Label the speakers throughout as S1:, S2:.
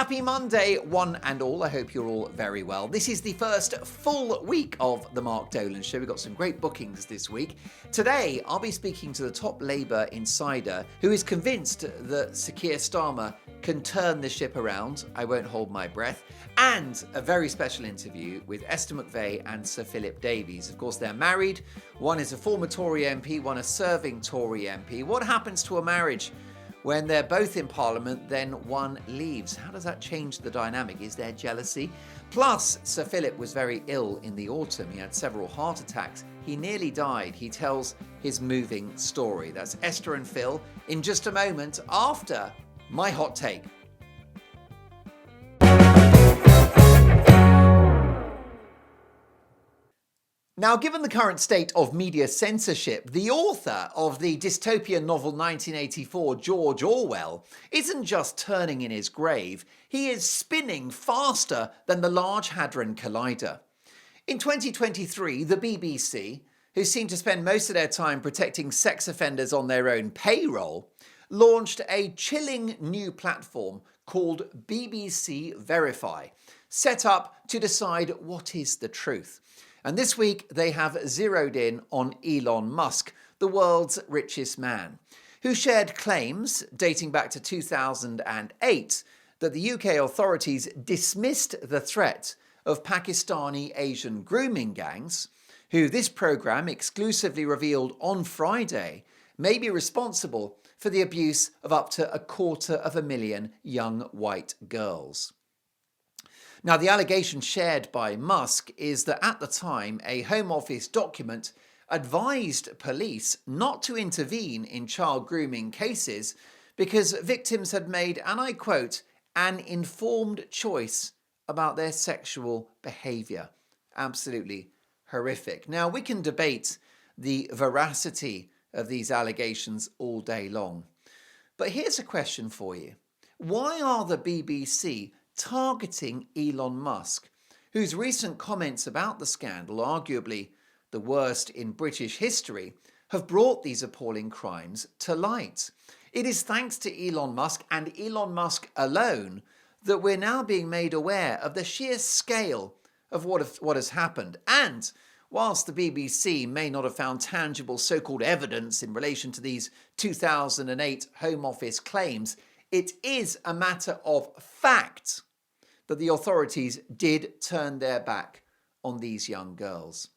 S1: Happy Monday, one and all. I hope you're all very well. This is the first full week of The Mark Dolan Show. We've got some great bookings this week. Today, I'll be speaking to the top Labour insider who is convinced that Sir Keir Starmer can turn the ship around. I won't hold my breath. And a very special interview with Esther McVey and Sir Philip Davies. Of course, they're married. One is a former Tory MP, one a serving Tory MP. What happens to a marriage when they're both in Parliament, then one leaves? How does that change the dynamic? Is there jealousy? Plus, Sir Philip was very ill in the autumn. He had several heart attacks. He nearly died. He tells his moving story. That's Esther and Phil in just a moment after my hot take. Now, given the current state of media censorship, the author of the dystopian novel 1984, George Orwell, isn't just turning in his grave, he is spinning faster than the Large Hadron Collider. In 2023, the BBC, who seem to spend most of their time protecting sex offenders on their own payroll, launched a chilling new platform called BBC Verify, set up to decide what is the truth. And this week, they have zeroed in on Elon Musk, the world's richest man, who shared claims dating back to 2008 that the UK authorities dismissed the threat of Pakistani Asian grooming gangs, who this programme exclusively revealed on Friday may be responsible for the abuse of up to 250,000 young white girls. Now, the allegation shared by Musk is that at the time, a Home Office document advised police not to intervene in child grooming cases because victims had made, and I quote, an informed choice about their sexual behaviour. Absolutely horrific. Now, we can debate the veracity of these allegations all day long. But here's a question for you. Why are the BBC targeting Elon Musk, whose recent comments about the scandal, arguably the worst in British history, have brought these appalling crimes to light? It is thanks to Elon Musk and Elon Musk alone that we're now being made aware of the sheer scale of what has happened. And whilst the BBC may not have found tangible so-called evidence in relation to these 2008 Home Office claims, it is a matter of fact that the authorities did turn their back on these young girls.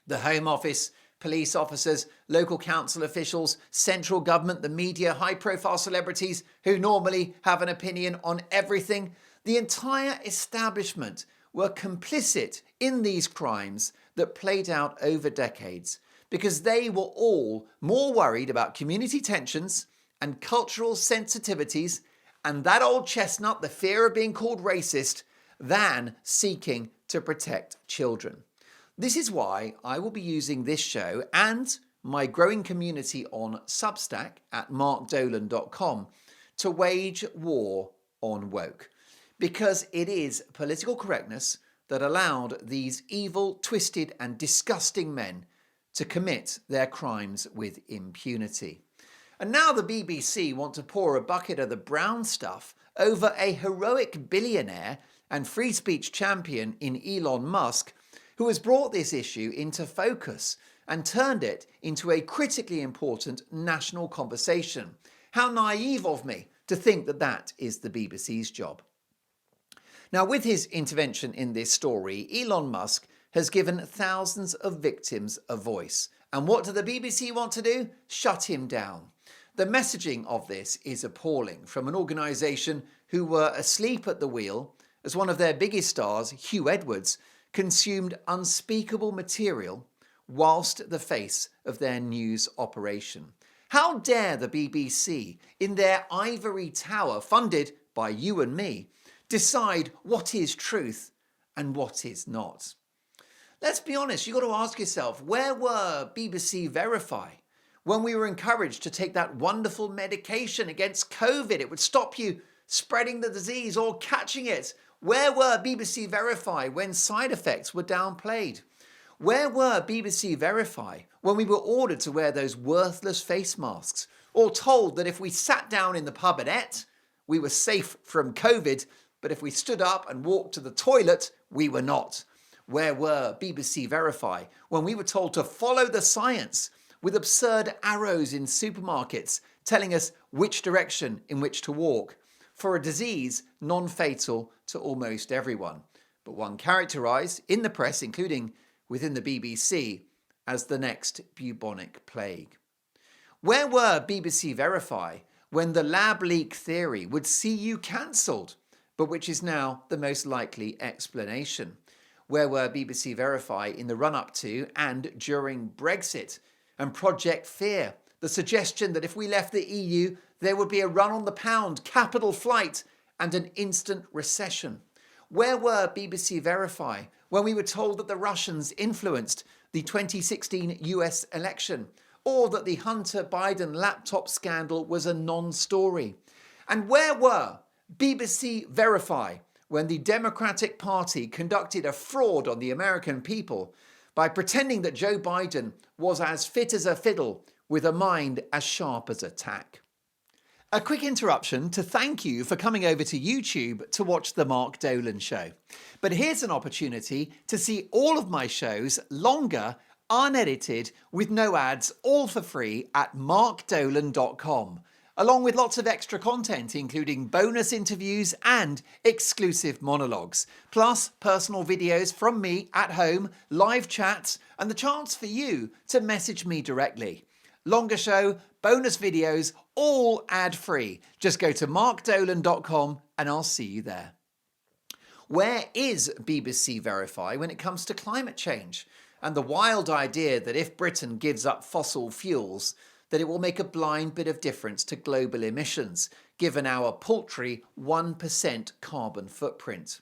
S1: The Home Office, police officers, local council officials, central government, the media, high-profile celebrities who normally have an opinion on everything, the entire establishment were complicit in these crimes that played out over decades because they were all more worried about community tensions and cultural sensitivities and that old chestnut, the fear of being called racist, than seeking to protect children. This is why I will be using this show and my growing community on Substack at markdolan.com to wage war on woke. Because it is political correctness that allowed these evil, twisted and disgusting men to commit their crimes with impunity. And now the BBC want to pour a bucket of the brown stuff over a heroic billionaire and free speech champion in Elon Musk, who has brought this issue into focus and turned it into a critically important national conversation. How naive of me to think that that is the BBC's job. Now, with his intervention in this story, Elon Musk has given thousands of victims a voice. And what do the BBC want to do? Shut him down. The messaging of this is appalling from an organisation who were asleep at the wheel as one of their biggest stars, Hugh Edwards, consumed unspeakable material whilst the face of their news operation. How dare the BBC, in their ivory tower funded by you and me, decide what is truth and what is not? Let's be honest, you've got to ask yourself, where were BBC Verify when we were encouraged to take that wonderful medication against COVID? It would stop you spreading the disease or catching it. Where were BBC Verify when side effects were downplayed? Where were BBC Verify when we were ordered to wear those worthless face masks, or told that if we sat down in the pub and ate, we were safe from COVID, but if we stood up and walked to the toilet, we were not? Where were BBC Verify when we were told to follow the science, with absurd arrows in supermarkets telling us which direction in which to walk, for a disease non-fatal to almost everyone, but one characterised in the press, including within the BBC, as the next bubonic plague? Where were BBC Verify when the lab leak theory would see you cancelled, but which is now the most likely explanation? Where were BBC Verify in the run-up to and during Brexit and Project Fear, the suggestion that if we left the EU, there would be a run on the pound, capital flight, and an instant recession? Where were BBC Verify when we were told that the Russians influenced the 2016 US election, or that the Hunter Biden laptop scandal was a non-story? And where were BBC Verify when the Democratic Party conducted a fraud on the American people by pretending that Joe Biden was as fit as a fiddle with a mind as sharp as a tack? A quick interruption to thank you for coming over to YouTube to watch The Mark Dolan Show. But here's an opportunity to see all of my shows, longer, unedited, with no ads, all for free at markdolan.com, along with lots of extra content, including bonus interviews and exclusive monologues, plus personal videos from me at home, live chats, and the chance for you to message me directly. Longer show, bonus videos, all ad-free. Just go to markdolan.com and I'll see you there. Where is BBC Verify when it comes to climate change and the wild idea that if Britain gives up fossil fuels, that it will make a blind bit of difference to global emissions, given our paltry 1% carbon footprint?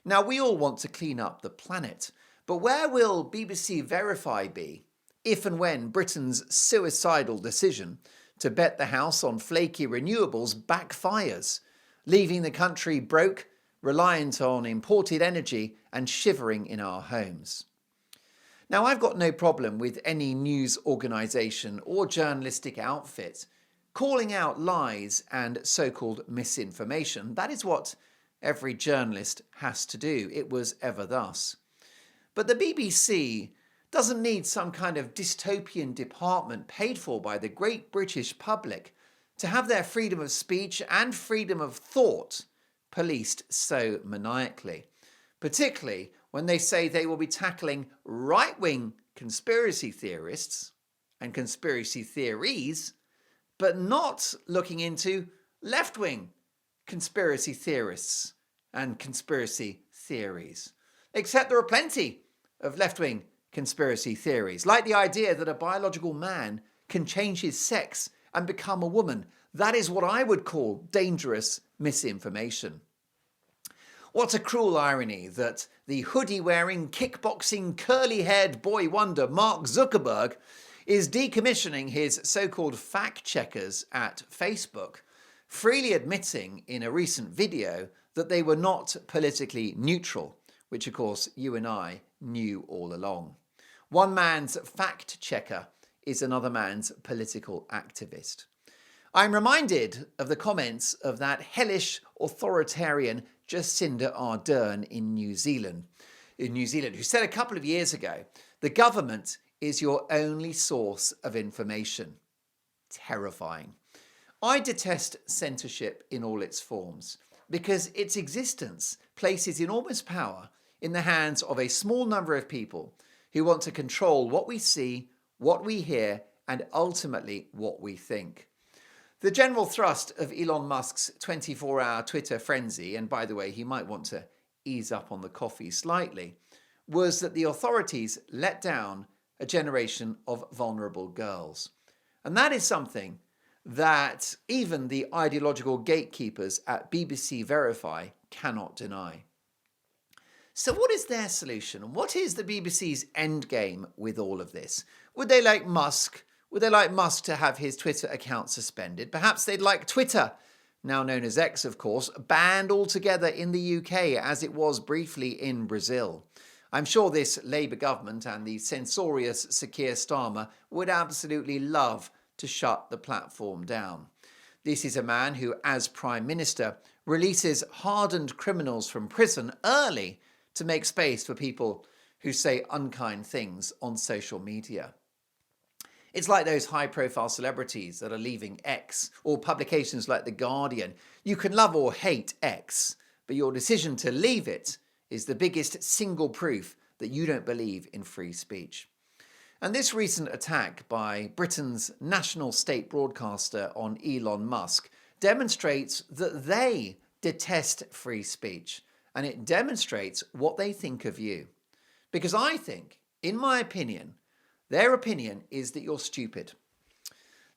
S1: Now, we all want to clean up the planet, but where will BBC Verify be if and when Britain's suicidal decision to bet the house on flaky renewables backfires, leaving the country broke, reliant on imported energy and shivering in our homes? Now, I've got no problem with any news organisation or journalistic outfit calling out lies and so-called misinformation. That is what every journalist has to do. It was ever thus. But the BBC doesn't need some kind of dystopian department paid for by the great British public to have their freedom of speech and freedom of thought policed so maniacally, particularly when they say they will be tackling right-wing conspiracy theorists and conspiracy theories, but not looking into left-wing conspiracy theorists and conspiracy theories. Except there are plenty of left-wing conspiracy theories, like the idea that a biological man can change his sex and become a woman. That is what I would call dangerous misinformation. What a cruel irony that the hoodie-wearing, kickboxing, curly-haired boy wonder Mark Zuckerberg is decommissioning his so-called fact-checkers at Facebook, freely admitting in a recent video that they were not politically neutral, which of course you and I knew all along. One man's fact-checker is another man's political activist. I'm reminded of the comments of that hellish authoritarian Jacinda Ardern in New Zealand, who said a couple of years ago, "The government is your only source of information." Terrifying. I detest censorship in all its forms because its existence places enormous power in the hands of a small number of people who want to control what we see, what we hear, and ultimately what we think. The general thrust of Elon Musk's 24-hour Twitter frenzy, and by the way, he might want to ease up on the coffee slightly, was that the authorities let down a generation of vulnerable girls. And that is something that even the ideological gatekeepers at BBC Verify cannot deny. So what is their solution? What is the BBC's endgame with all of this? Would they like Musk? Would they like Musk to have his Twitter account suspended? Perhaps they'd like Twitter, now known as X, of course, banned altogether in the UK as it was briefly in Brazil. I'm sure this Labour government and the censorious Sir Keir Starmer would absolutely love to shut the platform down. This is a man who, as Prime Minister, releases hardened criminals from prison early to make space for people who say unkind things on social media. It's like those high-profile celebrities that are leaving X, or publications like The Guardian. You can love or hate X, but your decision to leave it is the biggest single proof that you don't believe in free speech. And this recent attack by Britain's national state broadcaster on Elon Musk demonstrates that they detest free speech, and it demonstrates what they think of you. Because I think, in my opinion, their opinion is that you're stupid.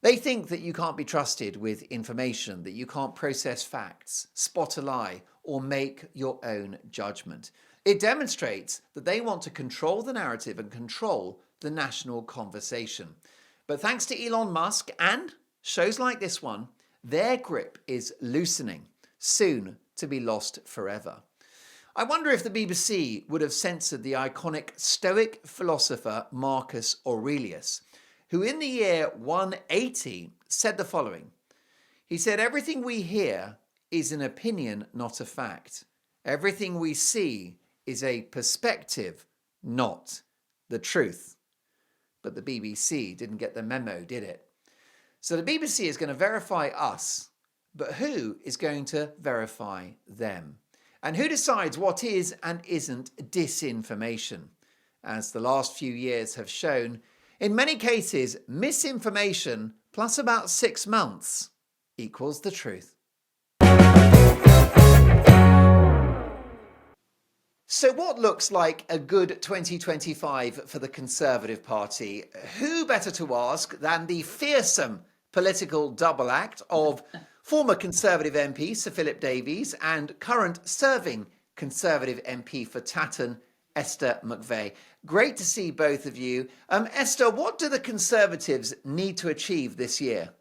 S1: They think that you can't be trusted with information, that you can't process facts, spot a lie, or make your own judgment. It demonstrates that they want to control the narrative and control the national conversation. But thanks to Elon Musk and shows like this one, their grip is loosening, soon to be lost forever. I wonder if the BBC would have censored the iconic Stoic philosopher Marcus Aurelius, who in the year 180 said the following. He said, "Everything we hear is an opinion, not a fact. Everything we see is a perspective, not the truth." But the BBC didn't get the memo, did it? So the BBC is going to verify us, but who is going to verify them? And who decides what is and isn't disinformation? As the last few years have shown, in many cases, misinformation plus about 6 months equals the truth. So what looks like a good 2025 for the Conservative Party? Who better to ask than the fearsome political double act of former Conservative MP Sir Philip Davies and current serving Conservative MP for Tatton, Esther McVey. Great to see both of you. Esther, what do the Conservatives need to achieve this year?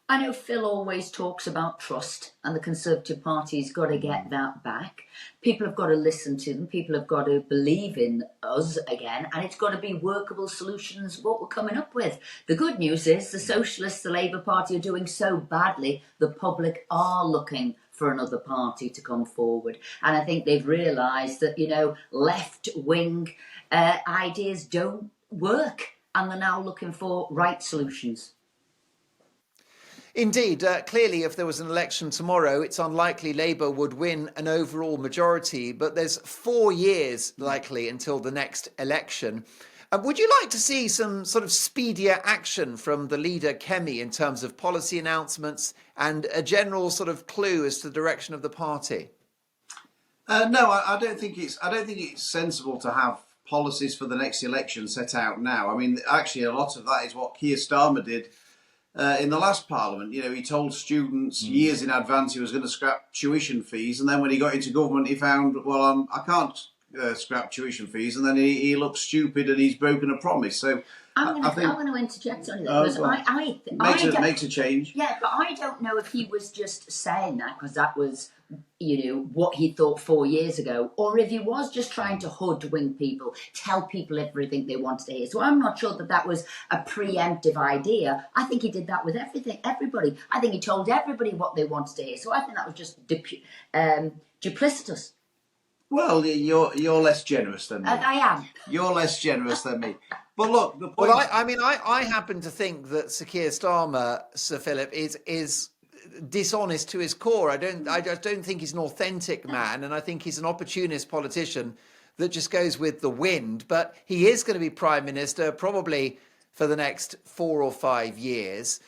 S2: I know Phil always talks about trust, and the Conservative Party's got to get that back. People have got to listen to them. People have got to believe in us again, and it's got to be workable solutions, what we're coming up with. The good news is the Socialists, the Labour Party are doing so badly, the public are looking for another party to come forward. And I think they've realised that, left-wing ideas don't work, and they're now looking for right solutions.
S1: Indeed, clearly if there was an election tomorrow, it's unlikely Labour would win an overall majority, but there's 4 years likely until the next election. Would you like to see some sort of speedier action from the leader, Kemi, in terms of policy announcements and a general sort of clue as to the direction of the party?
S3: No, I don't think it's sensible to have policies for the next election set out now. I mean, actually, a lot of that is what Keir Starmer did in the last Parliament. He told students years in advance he was going to scrap tuition fees, and then when he got into government, he found, well, I can't scrap tuition fees, and then he looks stupid and he's broken a promise. So
S2: I'm going to interject on that because
S3: makes a change.
S2: Yeah, but I don't know if he was just saying that because that was, what he thought 4 years ago, or if he was just trying to hoodwink people, tell people everything they wanted to hear. So I'm not sure that was a preemptive idea. I think he did that with everybody. I think he told everybody what they wanted to hear. So I think that was just duplicitous.
S3: Well, you're less generous than me.
S2: I am.
S3: You're less generous than me. But look, the point.
S1: Well, I happen to think that Sir Keir Starmer, Sir Philip, is dishonest to his core. I just don't think he's an authentic man, and I think he's an opportunist politician that just goes with the wind. But he is going to be Prime Minister probably for the next 4 or 5 years.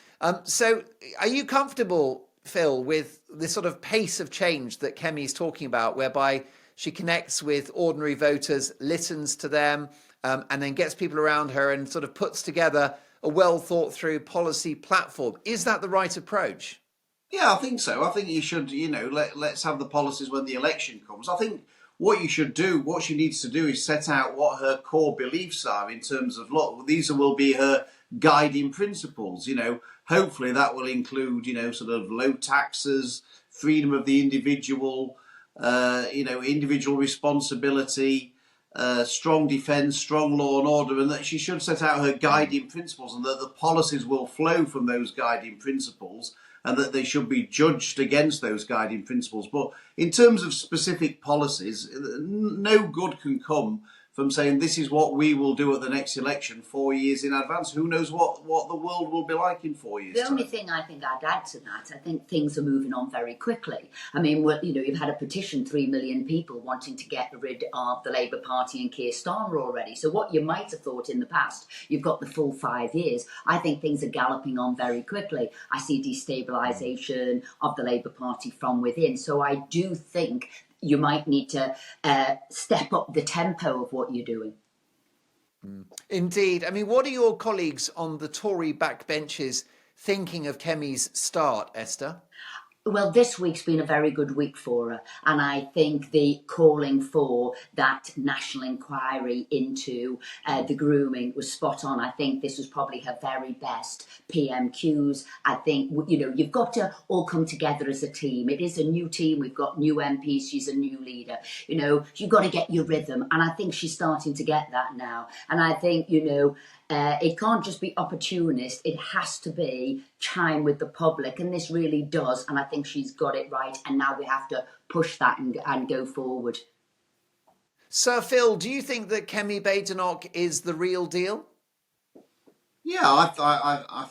S1: So are you comfortable, Phil, with this sort of pace of change that Kemi's talking about, whereby she connects with ordinary voters, listens to them, and then gets people around her and sort of puts together a well thought through policy platform? Is that the right approach?
S3: Yeah, I think so. I think you should, let's have the policies when the election comes. I think what she needs to do is set out what her core beliefs are in terms of, look, these will be her guiding principles. Hopefully that will include, sort of low taxes, freedom of the individual, individual responsibility, strong defence, strong law and order, and that she should set out her guiding principles, and that the policies will flow from those guiding principles, and that they should be judged against those guiding principles. But in terms of specific policies, no good can come from saying this is what we will do at the next election 4 years in advance. Who knows what the world will be like in 4 years'
S2: The
S3: time?
S2: only thing I think I'd add to that, I think things are moving on very quickly. I mean, you've had a petition, 3 million people wanting to get rid of the Labour Party and Keir Starmer already. So what you might have thought in the past, you've got the full 5 years. I think things are galloping on very quickly. I see destabilisation of the Labour Party from within. So I do think you might need to step up the tempo of what you're doing.
S1: Indeed. I mean, what are your colleagues on the Tory backbenches thinking of Kemi's start, Esther?
S2: Well, this week's been a very good week for her, and I think the calling for that national inquiry into the grooming was spot on. I think this was probably her very best PMQs. I think, you've got to all come together as a team. It is a new team. We've got new MPs. She's a new leader. You've got to get your rhythm, and I think she's starting to get that now. And I think, it can't just be opportunist. It has to be chime with the public, and this really does. And I think she's got it right. And now we have to push that and go forward.
S1: Sir Phil, do you think that Kemi Badenoch is the real deal?
S3: Yeah, I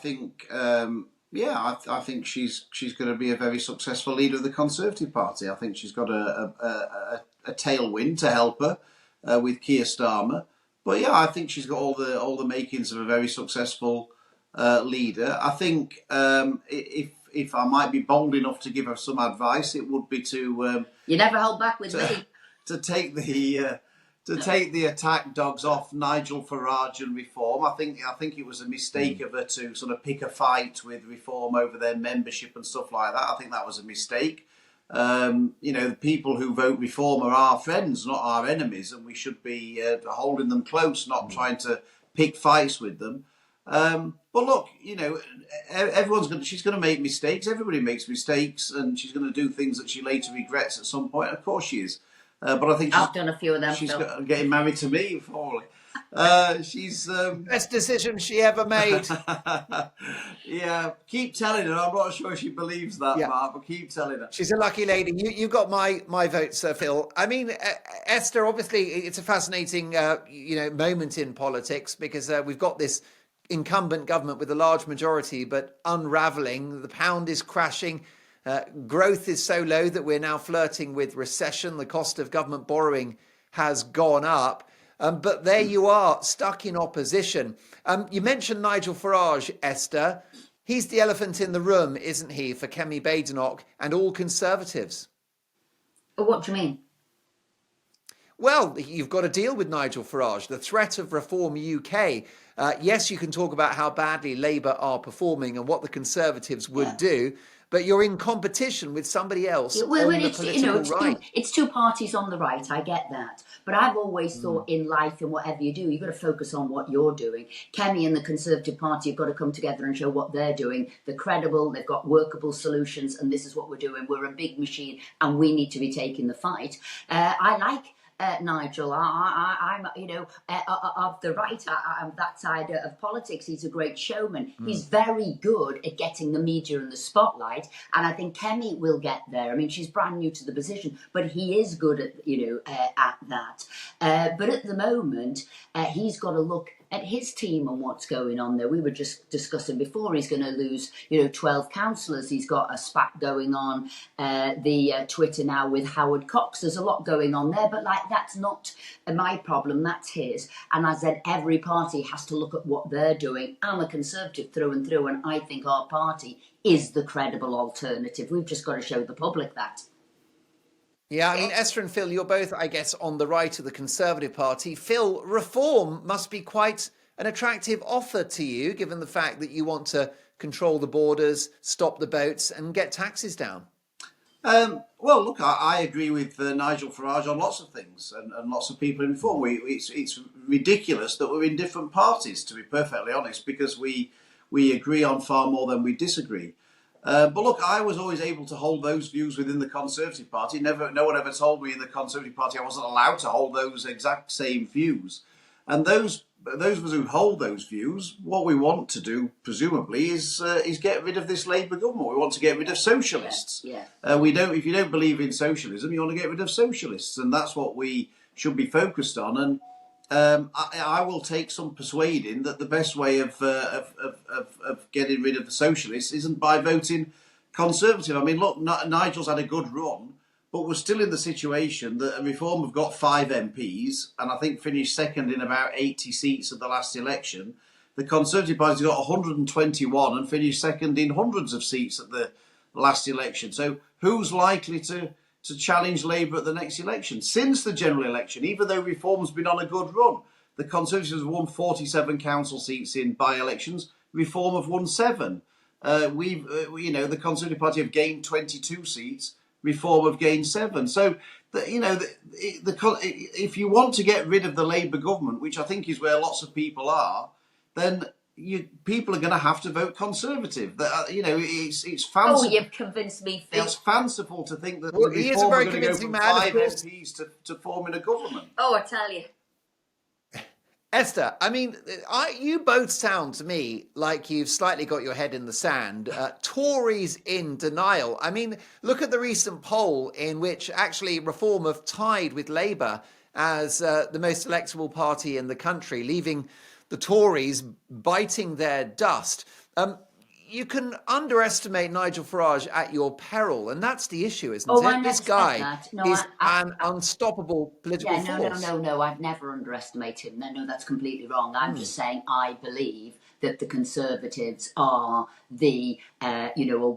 S3: think. I think she's going to be a very successful leader of the Conservative Party. I think she's got a tailwind to help her with Keir Starmer. But yeah, I think she's got all the makings of a very successful leader. I think if I might be bold enough to give her some advice, it would be to
S2: you never held back with me
S3: to take the attack dogs off Nigel Farage and Reform. I think it was a mistake of her to sort of pick a fight with Reform over their membership and stuff like that. I think that was a mistake. The people who vote Reform are our friends, not our enemies, and we should be holding them close, not trying to pick fights with them. But look, she's going to make mistakes. Everybody makes mistakes, and she's going to do things that she later regrets at some point. Of course she is. But I think
S2: I've done a few of them.
S3: She's getting married to me, probably. She's
S1: best decision she ever made.
S3: Yeah, keep telling her. I'm not sure she believes that, Mark, but keep telling her.
S1: She's a lucky lady. You got my vote, Sir Phil. I mean, Esther, obviously, it's a fascinating moment in politics because we've got this incumbent government with a large majority, but unravelling. The pound is crashing. Growth is so low that we're now flirting with recession. The cost of government borrowing has gone up. But there you are, stuck in opposition. You mentioned Nigel Farage, Esther. He's the elephant in the room, isn't he, for Kemi Badenoch and all Conservatives?
S2: What do you mean?
S1: Well, you've got to deal with Nigel Farage, the threat of Reform UK. Yes, you can talk about how badly Labour are performing and what the Conservatives would do, but you're in competition with somebody else on the political right.
S2: It's two parties on the right, I get that. But I've always thought in life and whatever you do, you've got to focus on what you're doing. Kemi and the Conservative Party have got to come together and show what they're doing. They're credible, they've got workable solutions, and this is what we're doing. We're a big machine, and we need to be taking the fight. I like Nigel. I'm of the right. I'm that side of politics. He's a great showman. He's very good at getting the media in the spotlight, and I think Kemi will get there. I mean, she's brand new to the position, but he is good at at that. But at the moment, he's got to look at his team and what's going on there. We were just discussing before, he's going to lose 12 councillors. He's got a spat going on the Twitter now with Howard Cox. There's a lot going on there, but that's not my problem, that's his. And I said every party has to look at what they're doing. I'm a Conservative through and through, and I think our party is the credible alternative. We've just got to show the public that.
S1: Yeah, I mean, Esther and Phil, you're both, I guess, on the right of the Conservative Party. Phil, Reform must be quite an attractive offer to you, given the fact that you want to control the borders, stop the boats and get taxes down.
S3: Well, look, I agree with Nigel Farage on lots of things and lots of people in Reform. It's ridiculous that we're in different parties, to be perfectly honest, because we agree on far more than we disagree. But look, I was always able to hold those views within the Conservative Party. No one ever told me in the Conservative Party I wasn't allowed to hold those exact same views. And those those of us who hold those views, what we want to do, presumably, is get rid of this Labour government. We want to get rid of socialists.
S2: Yeah.
S3: We don't. If you don't believe in socialism, you want to get rid of socialists, and that's what we should be focused on. And I will take some persuading that the best way of getting rid of the socialists isn't by voting Conservative. I mean, look, Nigel's had a good run, but we're still in the situation that Reform have got 5 MPs and I think finished second in about 80 seats at the last election. The Conservative Party's got 121 and finished second in hundreds of seats at the last election. So who's likely to challenge Labour at the next election? Since the general election, even though Reform's been on a good run, the Conservatives have won 47 council seats in by-elections. Reform have won 7. The Conservative Party have gained 22 seats. Reform have gained 7. So, if you want to get rid of the Labour government, which I think is where lots of people are, then people are going to have to vote Conservative. It's fanciful.
S2: Oh, you've convinced me, Phil.
S3: It's fanciful to think that
S1: he is a
S3: Reform
S1: very
S3: are going to go
S1: convincing
S3: from
S1: man,
S3: 5
S1: of course.
S3: MPs to forming a government.
S2: Oh, I tell you.
S1: Esther, I mean, you both sound to me like you've slightly got your head in the sand. Tories in denial. I mean, look at the recent poll in which actually Reform have tied with Labour as the most electable party in the country, leaving the Tories biting their dust. You can underestimate Nigel Farage at your peril, and that's the issue, isn't
S2: I
S1: it?
S2: never
S1: This
S2: said
S1: guy
S2: that. No,
S1: is an unstoppable political force.
S2: No, I'd never underestimate him. No, that's completely wrong. I'm just saying I believe that the Conservatives are a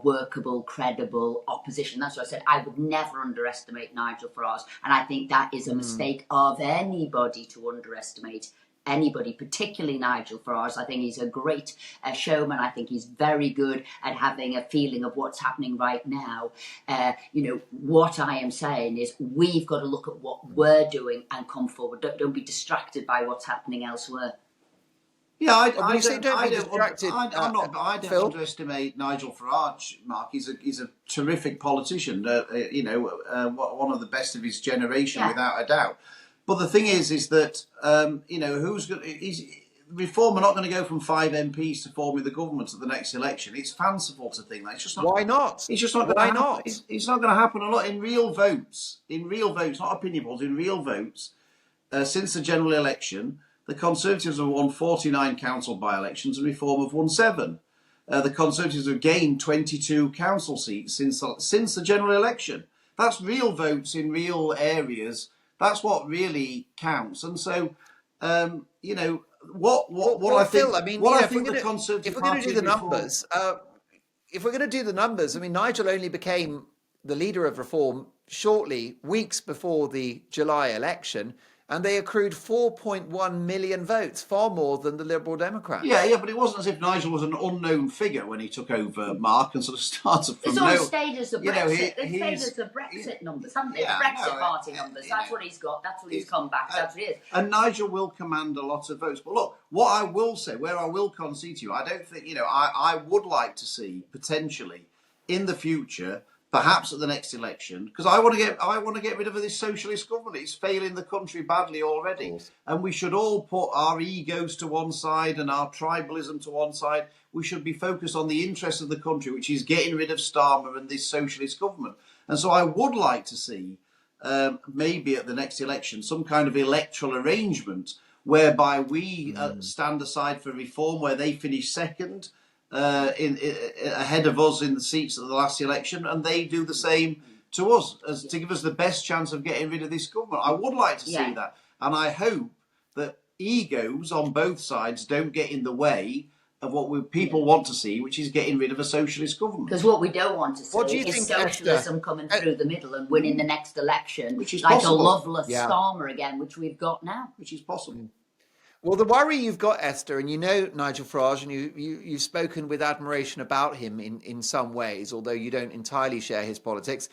S2: workable, credible opposition. That's what I said. I would never underestimate Nigel Farage, and I think that is a mistake of anybody to underestimate anybody, particularly Nigel Farage. I think he's a great showman. I think he's very good at having a feeling of what's happening right now. What I am saying is we've got to look at what we're doing and come forward. Don't be distracted by what's happening elsewhere.
S3: Yeah, I don't underestimate Nigel Farage, Mark. He's a terrific politician. One of the best of his generation, without a doubt. But the thing is that Reform are not going to go from 5 MPs to forming the government at the next election. It's fanciful to think that. It's just not.
S1: Why not?
S3: It's just not.
S1: Why
S3: going to
S1: not?
S3: Happen. It's not going to happen a lot in real votes. Not opinion polls. In real votes, since the general election, the Conservatives have won 49 council by-elections and Reform have won 7. The Conservatives have gained 22 council seats since the general election. That's real votes in real areas. That's what really counts. And so, what I think.
S1: Phil, I mean,
S3: what I think the Conservative Party
S1: if we're going to do the numbers, I mean, Nigel only became the leader of Reform shortly, weeks before the July election, and they accrued 4.1 million votes, far more than the Liberal Democrats.
S3: Yeah, but it wasn't as if Nigel was an unknown figure when he took over, Mark, and sort of started from
S2: It's all stayed as a Brexit. They've stayed as the Brexit numbers, haven't they?
S3: Yeah,
S2: the Brexit Party numbers. That's what he's got. That's what he's come back. That's what it is.
S3: And Nigel will command a lot of votes. But look, what I will say, where I will concede to you, I don't think, I would like to see potentially in the future, perhaps at the next election, because I want to get rid of this socialist government. It's failing the country badly already, and we should all put our egos to one side and our tribalism to one side. We should be focused on the interests of the country, which is getting rid of Starmer and this socialist government. And so I would like to see maybe at the next election some kind of electoral arrangement whereby we stand aside for Reform, where they finish second. Ahead of us in the seats at the last election, and they do the same to us, as to give us the best chance of getting rid of this government. I would like to see that, and I hope that egos on both sides don't get in the way of what people want to see, which is getting rid of a socialist government.
S2: Because what we don't want to see is socialism coming through the middle and winning the next election,
S3: which is
S2: like
S3: possible.
S2: a loveless Starmer again, which we've got now.
S3: Which is possible.
S1: Well, the worry you've got, Esther, and you know Nigel Farage, and you've spoken with admiration about him in some ways, although you don't entirely share his politics.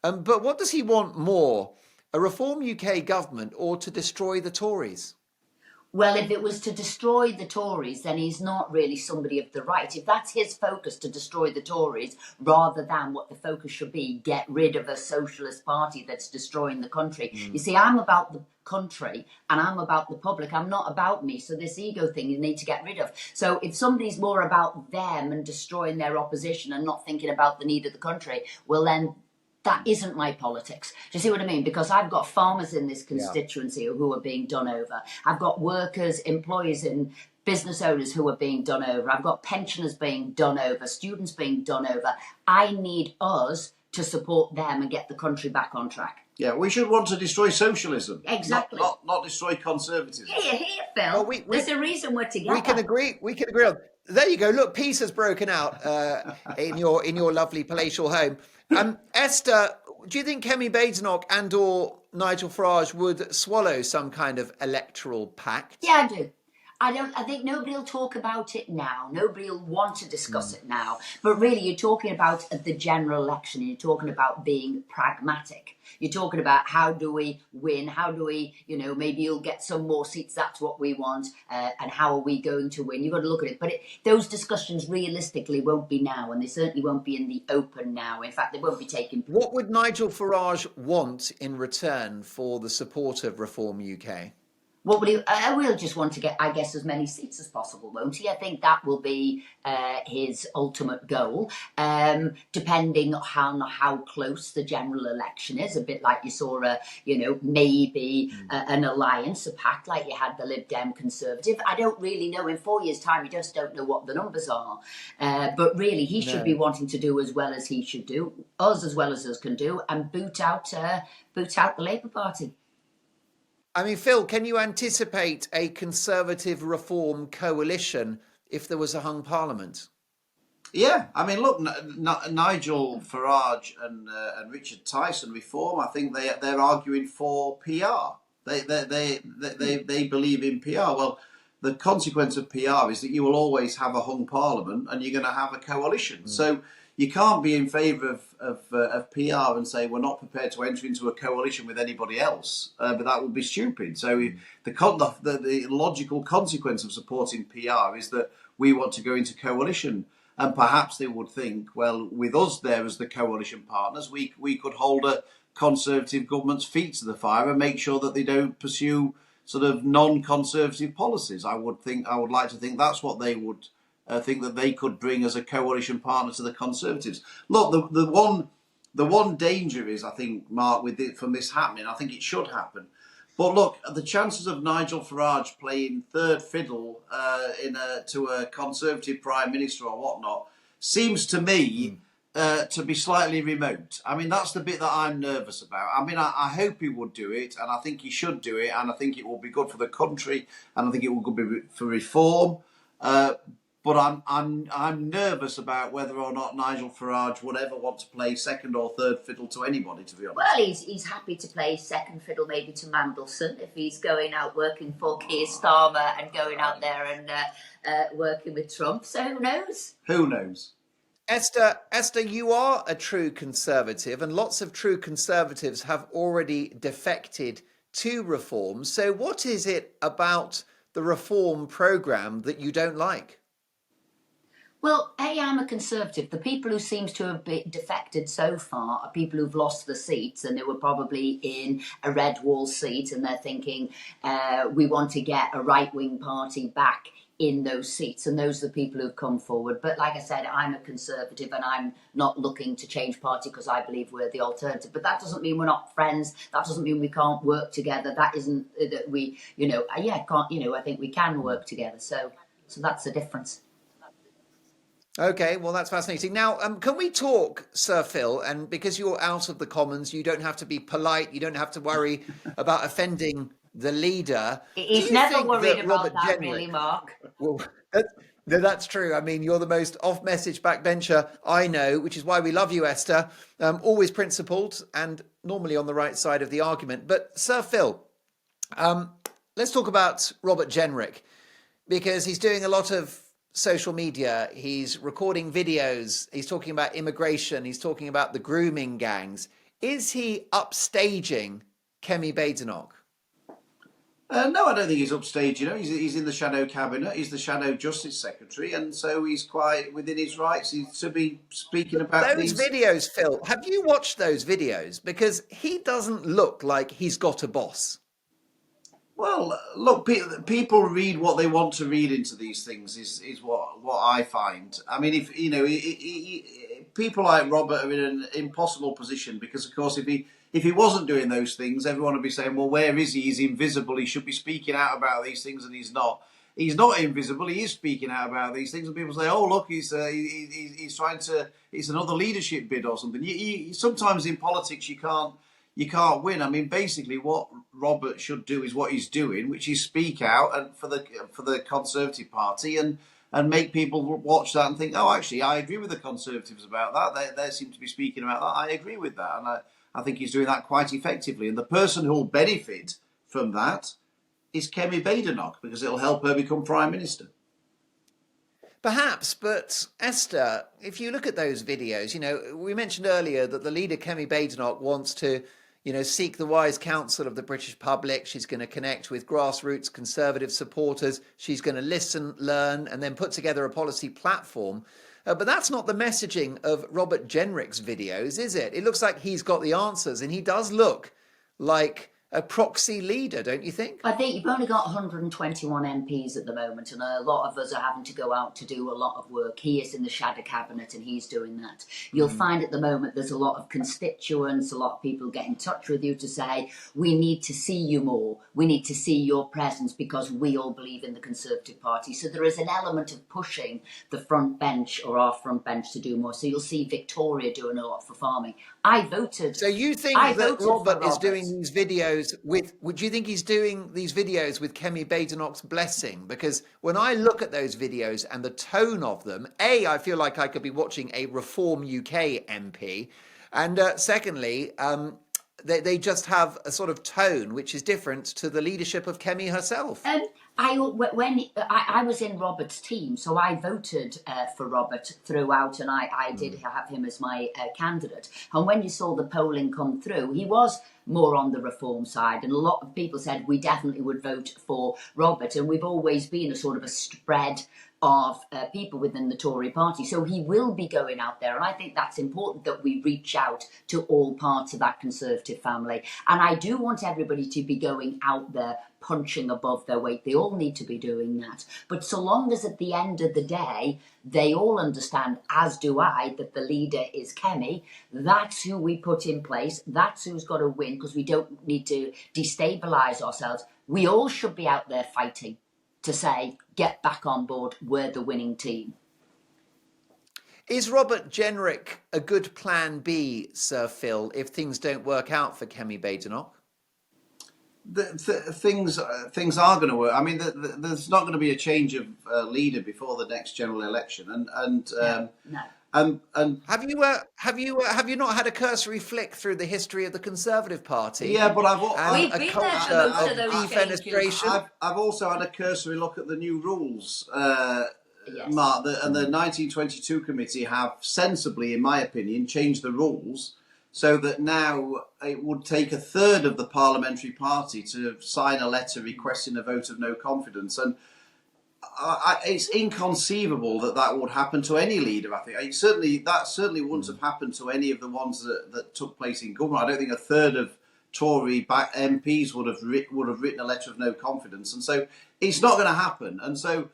S1: But what does he want more, a Reform UK government or to destroy the Tories?
S2: Well, if it was to destroy the Tories, then he's not really somebody of the right. If that's his focus, to destroy the Tories, rather than what the focus should be, get rid of a socialist party that's destroying the country. You see, I'm about the country and I'm about the public. I'm not about me. So this ego thing you need to get rid of. So if somebody's more about them and destroying their opposition and not thinking about the need of the country, well then that isn't my politics. Do you see what I mean? Because I've got farmers in this constituency who are being done over. I've got workers, employees and business owners who are being done over. I've got pensioners being done over, students being done over. I need us to support them and get the country back on track.
S3: Yeah, we should want to destroy socialism.
S2: Exactly.
S3: Not destroy conservatism.
S2: Here, Phil.
S1: Well,
S2: there's a reason we're together.
S1: We can agree. We can agree on. There you go. Look, peace has broken out in your lovely palatial home. Esther, do you think Kemi Badenoch and/or Nigel Farage would swallow some kind of electoral pact?
S2: Yeah, I do. I think nobody will talk about it now. Nobody will want to discuss it now. But really, you're talking about the general election. You're talking about being pragmatic. You're talking about how do we win? How do we, maybe you'll get some more seats. That's what we want. And how are we going to win? You've got to look at it. But those discussions realistically won't be now. And they certainly won't be in the open now. In fact, they won't be taking.
S1: What would Nigel Farage want in return for the support of Reform UK?
S2: What will he? We'll just want to get, I guess, as many seats as possible, won't he? I think that will be his ultimate goal, depending on how close the general election is. A bit like you saw, maybe an alliance, a pact, like you had the Lib Dem Conservative. I don't really know. In 4 years' time, you just don't know what the numbers are. But really, he should be wanting to do as well as he should do, us as well as us can do, and boot out the Labour Party.
S1: I mean, Phil, can you anticipate a Conservative Reform coalition if there was a hung parliament?
S3: Yeah, I mean, look, Nigel Farage and Richard Tyson Reform. I think they're arguing for PR. They believe in PR. Well, the consequence of PR is that you will always have a hung parliament and you're going to have a coalition. So you can't be in favour of PR and say we're not prepared to enter into a coalition with anybody else, but that would be stupid. So the logical consequence of supporting PR is that we want to go into coalition, and perhaps they would think, well, with us there as the coalition partners, we could hold a Conservative government's feet to the fire and make sure that they don't pursue sort of non-conservative policies. I would like to think that's what they would. Think that they could bring as a coalition partner to the Conservatives. Look, the one danger is, I think, Mark, from this happening, I think it should happen. But look, the chances of Nigel Farage playing third fiddle to a Conservative Prime Minister or whatnot seems to me to be slightly remote. I mean, that's the bit that I'm nervous about. I mean, I hope he would do it, and I think he should do it, and I think it will be good for the country, and I think it will be good for reform. But I'm nervous about whether or not Nigel Farage would ever want to play second or third fiddle to anybody, to be honest.
S2: Well, he's happy to play second fiddle maybe to Mandelson if he's going out working for Keir Starmer and going out there and working with Trump. So who knows?
S3: Who knows?
S1: Esther, you are a true Conservative, and lots of true Conservatives have already defected to Reform. So what is it about the Reform programme that you don't like?
S2: Well, I'm a Conservative. The people who seems to have been defected so far are people who've lost the seats, and they were probably in a red wall seat, and they're thinking, we want to get a right-wing party back in those seats, and those are the people who've come forward. But like I said, I'm a Conservative, and I'm not looking to change party because I believe we're the alternative. But that doesn't mean we're not friends. That doesn't mean we can't work together. That isn't that we, can't. I think we can work together. So that's the difference.
S1: Okay, well, that's fascinating. Now, can we talk, Sir Phil, and because you're out of the Commons, you don't have to be polite, you don't have to worry about offending the leader.
S2: He's never worried about that, really, Mark.
S1: Well, that's true. I mean, you're the most off-message backbencher I know, which is why we love you, Esther. Always principled and normally on the right side of the argument. But, Sir Phil, let's talk about Robert Jenrick, because he's doing a lot of social media, he's recording videos, he's talking about immigration, he's talking about the grooming gangs. Is he upstaging Kemi Badenoch?
S3: No, I don't think he's upstage. You know, he's in the shadow cabinet. He's the shadow justice secretary, and so he's quite within his rights to be speaking about
S1: Those
S3: these.
S1: videos, Phil, have you watched those videos? Because he doesn't look like he's got a boss.
S3: Well, look, people read what they want to read into these things. Is what I find. I mean, if you know, people like Robert are in an impossible position because, of course, if he wasn't doing those things, everyone would be saying, "Well, where is he? He's invisible. He should be speaking out about these things, and he's not. He's not invisible. He is speaking out about these things." And people say, "Oh, look, he's trying to. It's another leadership bid or something." Sometimes in politics, you can't win. I mean, basically, what Robert should do is what he's doing, which is speak out and for the Conservative Party and make people watch that and think, oh, actually, I agree with the Conservatives about that. They seem to be speaking about that. I agree with that, and I think he's doing that quite effectively. And the person who will benefit from that is Kemi Badenoch, because it'll help her become Prime Minister.
S1: Perhaps, but Esther, if you look at those videos, we mentioned earlier that the leader, Kemi Badenoch, wants to, seek the wise counsel of the British public. She's going to connect with grassroots Conservative supporters. She's going to listen, learn, and then put together a policy platform. But that's not the messaging of Robert Jenrick's videos, is it? It looks like he's got the answers, and he does look like a proxy leader, don't you think?
S2: I think you've only got 121 MPs at the moment, and a lot of us are having to go out to do a lot of work. He is in the shadow cabinet, and he's doing that. You'll find at the moment there's a lot of constituents, a lot of people get in touch with you to say, we need to see you more. We need to see your presence because we all believe in the Conservative Party. So there is an element of pushing the front bench or our front bench to do more. So you'll see Victoria doing a lot for farming. I voted.
S1: So you think that Robert is doing these videos would you think he's doing these videos with Kemi Badenoch's blessing? Because when I look at those videos and the tone of them, I feel like I could be watching a Reform UK MP. And secondly, they just have a sort of tone which is different to the leadership of Kemi herself.
S2: When I was in Robert's team, so I voted for Robert throughout, and I did have him as my candidate. And when you saw the polling come through, he was more on the reform side, and a lot of people said we definitely would vote for Robert. And we've always been a sort of a spread of people within the Tory party. So he will be going out there. And I think that's important that we reach out to all parts of that Conservative family. And I do want everybody to be going out there punching above their weight. They all need to be doing that. But so long as at the end of the day, they all understand, as do I, that the leader is Kemi, that's who we put in place. That's who's got to win, because we don't need to destabilise ourselves. We all should be out there fighting to say, get back on board, we're the winning team.
S1: Is Robert Jenrick a good plan B, Sir Phil, if things don't work out for Kemi Badenoch?
S3: Things are going to work. I mean, there's not going to be a change of leader before the next general election,
S2: No.
S3: And
S1: have you not had a cursory flick through the history of the Conservative Party?
S3: Yeah, but
S2: We've been there for most of those
S1: defenestration.
S3: I've also had a cursory look at the new rules,
S2: Yes.
S3: Mark. And the 1922 committee have sensibly, in my opinion, changed the rules so that now it would take a third of the parliamentary party to sign a letter requesting a vote of no confidence. And it's inconceivable that would happen to any leader. I think that certainly wouldn't have happened to any of the ones that took place in government. I don't think a third of Tory MPs would have written a letter of no confidence, and so it's not going to happen. And so,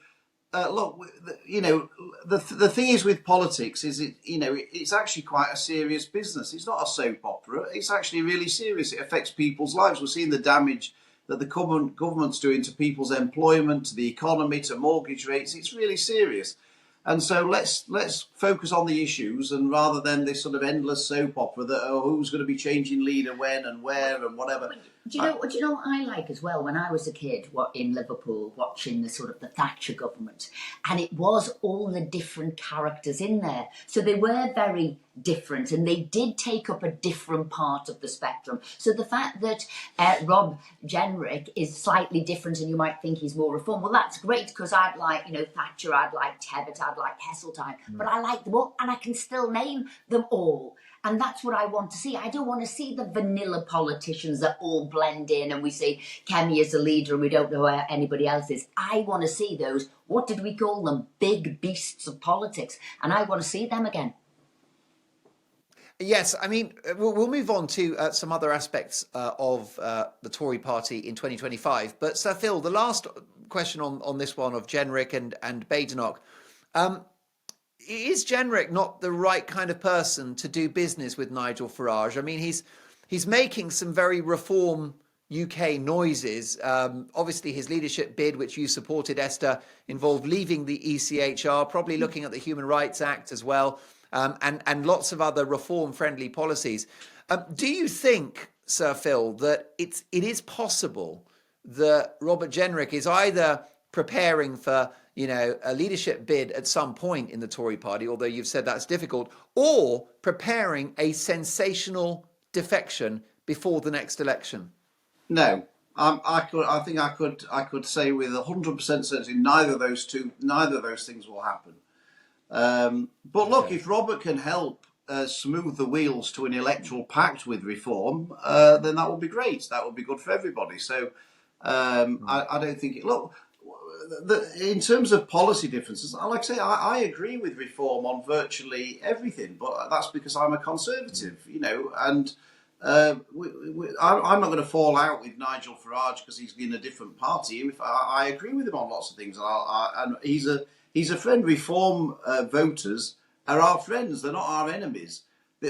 S3: look, the thing is with politics is it's actually quite a serious business. It's not a soap opera. It's actually really serious. It affects people's lives. We're seeing the damage that the government's doing to people's employment, to the economy, to mortgage rates. It's really serious. And so let's focus on the issues, and rather than this sort of endless soap opera that who's going to be changing leader when and where and whatever.
S2: Do you know what I like as well? When I was a kid, in Liverpool, watching the Thatcher government, and it was all the different characters in there. So they were very different, and they did take up a different part of the spectrum. So the fact that Rob Jenrick is slightly different, and you might think he's more reform, well, that's great, because I'd like Thatcher, I'd like Tebbit, I'd like Heseltine, but I like them all, and I can still name them all. And that's what I want to see. I don't want to see the vanilla politicians that all blend in and we see Kemi as a leader and we don't know where anybody else is. I want to see those, what did we call them? Big beasts of politics. And I want to see them again.
S1: Yes, I mean, we'll move on to some other aspects of the Tory party in 2025. But Sir Phil, the last question on this one of Jenrick and Badenoch. Is Jenrick not the right kind of person to do business with Nigel Farage? I mean, he's making some very reform UK noises. Obviously, his leadership bid, which you supported, Esther, involved leaving the ECHR, probably looking at the Human Rights Act as well. And lots of other reform-friendly policies. Do you think, Sir Phil, that it is possible that Robert Jenrick is either preparing for, a leadership bid at some point in the Tory party, although you've said that's difficult, or preparing a sensational defection before the next election?
S3: No, I think I could say with 100% certainty neither of those things will happen. But look, if Robert can help smooth the wheels to an electoral pact with reform, then that would be great. That would be good for everybody. So I don't think look, in terms of policy differences, like I say, I agree with reform on virtually everything, but that's because I'm a conservative, and I'm not going to fall out with Nigel Farage because he's in a different party. I agree with him on lots of things, and he's a friend. Reform voters are our friends; they're not our enemies.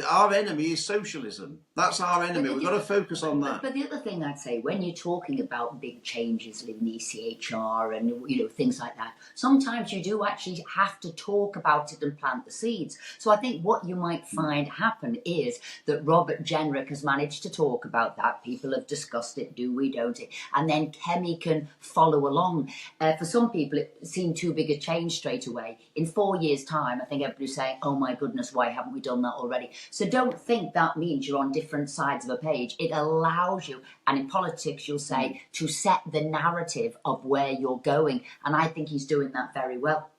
S3: Our enemy is socialism. That's our enemy. We've got to focus on that.
S2: But the other thing I'd say, when you're talking about big changes in ECHR and things like that, sometimes you do actually have to talk about it and plant the seeds. So I think what you might find happen is that Robert Jenrick has managed to talk about that. People have discussed it, do we, don't it? And then Kemi can follow along. For some people, it seemed too big a change straight away. In 4 years' time, I think everybody's saying, oh my goodness, why haven't we done that already? So don't think that means you're on different sides of a page. It allows you, and in politics you'll say, to set the narrative of where you're going. And I think he's doing that very well.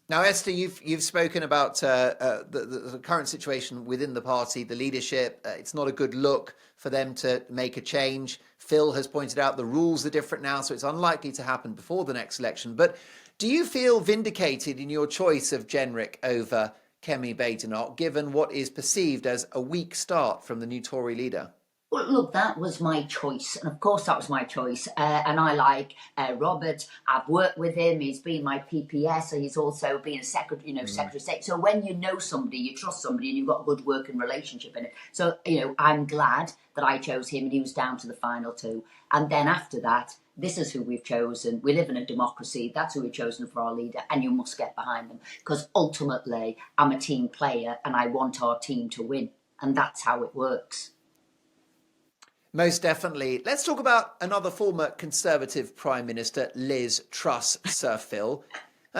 S1: Now, Esther, you've spoken about the current situation within the party, the leadership. It's not a good look for them to make a change. Phil has pointed out the rules are different now, so it's unlikely to happen before the next election. But do you feel vindicated in your choice of Jenrick over Kemi Badenoch, given what is perceived as a weak start from the new Tory leader?
S2: Well, look, that was my choice. And of course, that was my choice. And I like Robert. I've worked with him. He's been my PPS. So he's also been a secretary, Secretary of State. So when you know somebody, you trust somebody, and you've got a good working relationship in it. So, I'm glad that I chose him and he was down to the final two. And then after that, this is who we've chosen. We live in a democracy. That's who we've chosen for our leader. And you must get behind them. Because ultimately, I'm a team player and I want our team to win. And that's how it works.
S1: Most definitely. Let's talk about another former Conservative Prime Minister, Liz Truss, Sir Phil.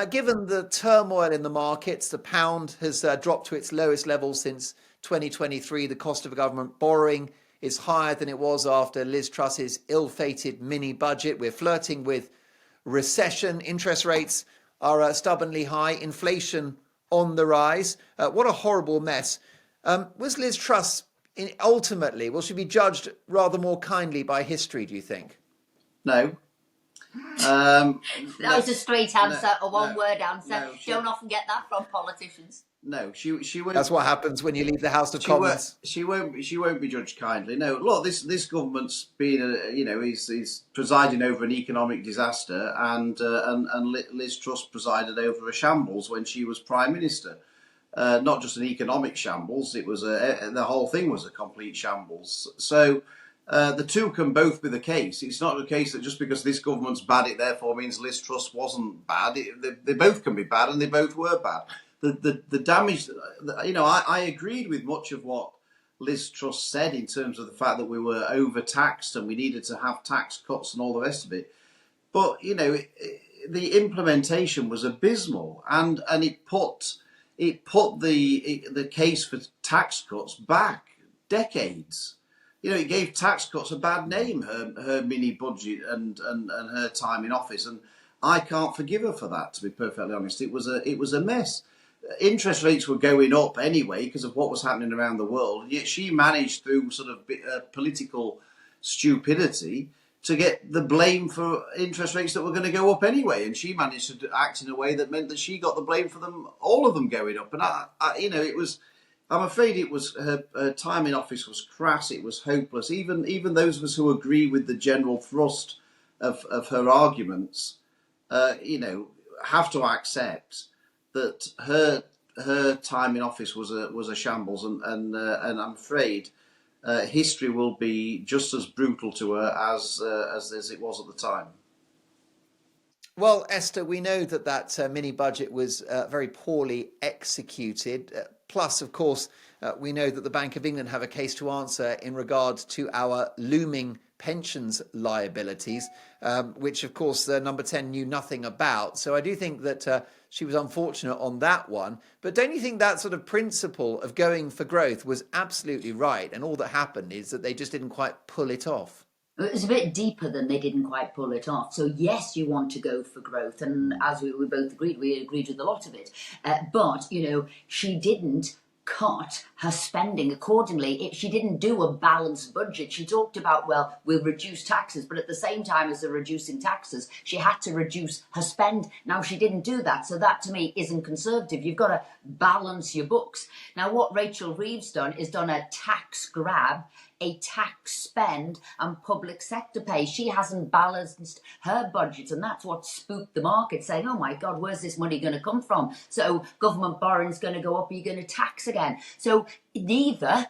S1: Given the turmoil in the markets, the pound has dropped to its lowest level since 2023. The cost of government borrowing is higher than it was after Liz Truss's ill-fated mini-budget. We're flirting with recession. Interest rates are stubbornly high. Inflation on the rise. What a horrible mess. Was Liz Truss ultimately, will she be judged rather more kindly by history, do you think?
S3: No.
S2: That was a straight answer, a one-word answer. Don't often get that from politicians.
S3: No, she won't.
S1: That's what happens when you leave the House of Commons.
S3: She won't be judged kindly. No, look, this government's been, he's presiding over an economic disaster, and Liz Truss presided over a shambles when she was Prime Minister. Not just an economic shambles; it was the whole thing was a complete shambles. So the two can both be the case. It's not the case that just because this government's bad, it therefore means Liz Truss wasn't bad. They both can be bad, and they both were bad. The damage, I agreed with much of what Liz Truss said in terms of the fact that we were overtaxed and we needed to have tax cuts and all the rest of it. But the implementation was abysmal, and it put the case for tax cuts back decades. It gave tax cuts a bad name, her mini budget and her time in office, and I can't forgive her for that. To be perfectly honest, it was a mess. interest rates were going up anyway because of what was happening around the world. And yet she managed, through sort of political stupidity, to get the blame for interest rates that were going to go up anyway. And she managed to act in a way that meant that she got the blame for them, all of them going up. And it was. I'm afraid it was her time in office was crass. It was hopeless. Even those of us who agree with the general thrust of her arguments, have to accept that her time in office was a shambles, and I'm afraid history will be just as brutal to her as it was at the time.
S1: Well, Esther, we know that mini budget was very poorly executed. Plus, of course, we know that the Bank of England have a case to answer in regard to our looming pensions liabilities, which, of course, Number 10 knew nothing about. So I do think that she was unfortunate on that one. But don't you think that sort of principle of going for growth was absolutely right? And all that happened is that they just didn't quite pull it off.
S2: It was a bit deeper than they didn't quite pull it off. So yes, you want to go for growth, and as we both agreed, we agreed with a lot of it. But she didn't cut her spending accordingly. She didn't do a balanced budget. She talked about, well, we'll reduce taxes, but at the same time as they're reducing taxes, she had to reduce her spend. Now, she didn't do that, so that to me isn't conservative. You've got to balance your books. Now, what Rachel Reeves done is done a tax grab, a tax spend, and public sector pay. She hasn't balanced her budget, and that's what spooked the market, saying, oh my God, where's this money going to come from? So government borrowing's going to go up, are you going to tax again? So neither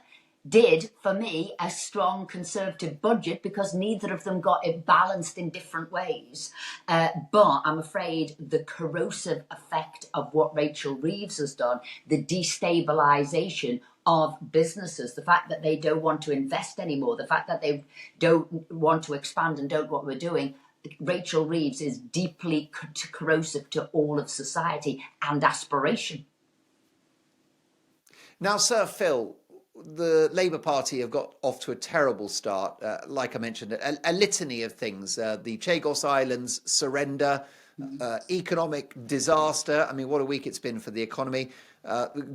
S2: did, for me, a strong Conservative budget, because neither of them got it balanced in different ways. But I'm afraid the corrosive effect of what Rachel Reeves has done, the destabilisation of businesses, the fact that they don't want to invest anymore, the fact that they don't want to expand and don't what we're doing, Rachel Reeves is deeply corrosive to all of society and aspiration.
S1: Now, Sir Phil, the Labour Party have got off to a terrible start. Like I mentioned, a litany of things. The Chagos Islands surrender, economic disaster. I mean, what a week it's been for the economy.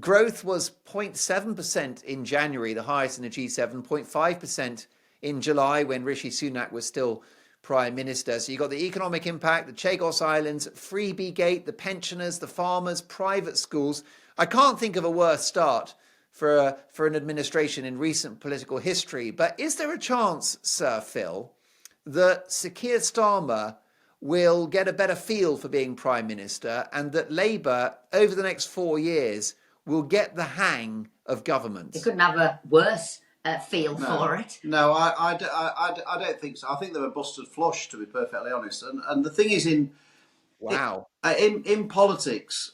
S1: Growth was 0.7% in January, the highest in the G7, 0.5% in July when Rishi Sunak was still Prime Minister. So you got the economic impact, the Chagos Islands, freebie gate, the pensioners, the farmers, private schools. I can't think of a worse start for an administration in recent political history. But is there a chance, Sir Phil, that Sir Keir Starmer will get a better feel for being Prime Minister, and that Labour, over the next 4 years, will get the hang of government?
S2: They couldn't have a worse feel for it.
S3: No, I don't think so. I think they were busted flush, to be perfectly honest. And the thing is, in politics,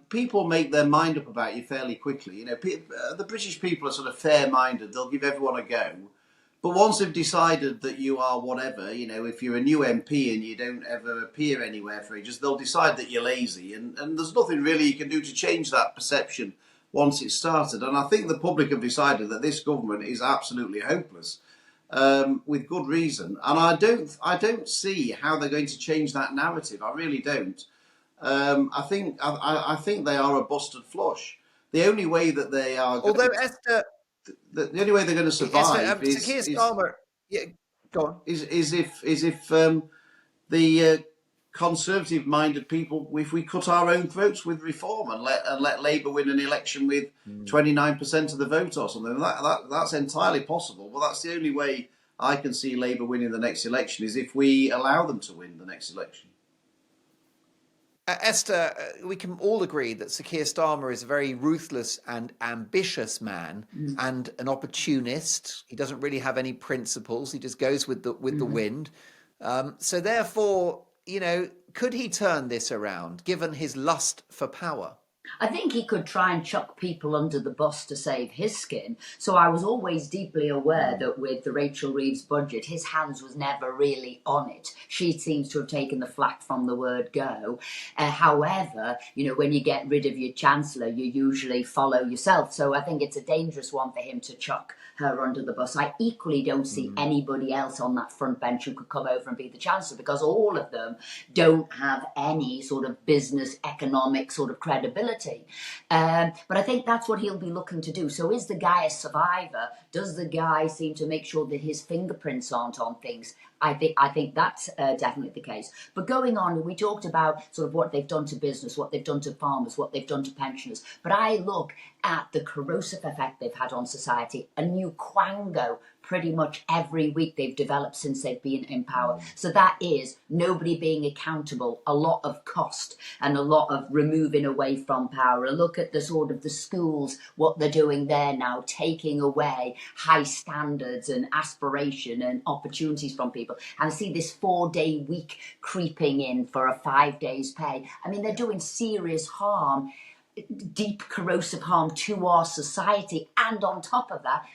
S3: people make their mind up about you fairly quickly. The British people are sort of fair-minded. They'll give everyone a go. But once they've decided that you are whatever, if you're a new MP and you don't ever appear anywhere for ages, they'll decide that you're lazy. And there's nothing really you can do to change that perception once it's started. And I think the public have decided that this government is absolutely hopeless, with good reason. And I don't see how they're going to change that narrative. I really don't. I think they are a busted flush. The only way that they are...
S1: Although, Esther...
S3: The only way they're going to survive
S1: is Starmer, go on.
S3: Is if the Conservative-minded people, if we cut our own throats with reform and let Labour win an election with 29% of the vote or something, that's entirely possible. Well, that's the only way I can see Labour winning the next election, is if we allow them to win the next election.
S1: Esther, we can all agree that Sir Keir Starmer is a very ruthless and ambitious man and an opportunist. He doesn't really have any principles. He just goes with the wind. So therefore, could he turn this around, given his lust for power?
S2: I think he could try and chuck people under the bus to save his skin. So I was always deeply aware that with the Rachel Reeves budget, his hands was never really on it. She seems to have taken the flak from the word go. However, when you get rid of your chancellor, you usually follow yourself. So I think it's a dangerous one for him to chuck her under the bus. I equally don't see anybody else on that front bench who could come over and be the chancellor, because all of them don't have any sort of business economic sort of credibility. accountability. But I think that's what he'll be looking to do. So is the guy a survivor? Does the guy seem to make sure that his fingerprints aren't on things? I think that's definitely the case. But going on, we talked about sort of what they've done to business, what they've done to farmers, what they've done to pensioners. But I look at the corrosive effect they've had on society. A new quango pretty much every week they've developed since they've been in power. So that is nobody being accountable, a lot of cost and a lot of removing away from power. A look at the sort of the schools, what they're doing there now, taking away high standards and aspiration and opportunities from people. And I see this 4-day week creeping in for a 5 days pay. I mean, they're doing serious harm, deep corrosive harm to our society. And on top of that,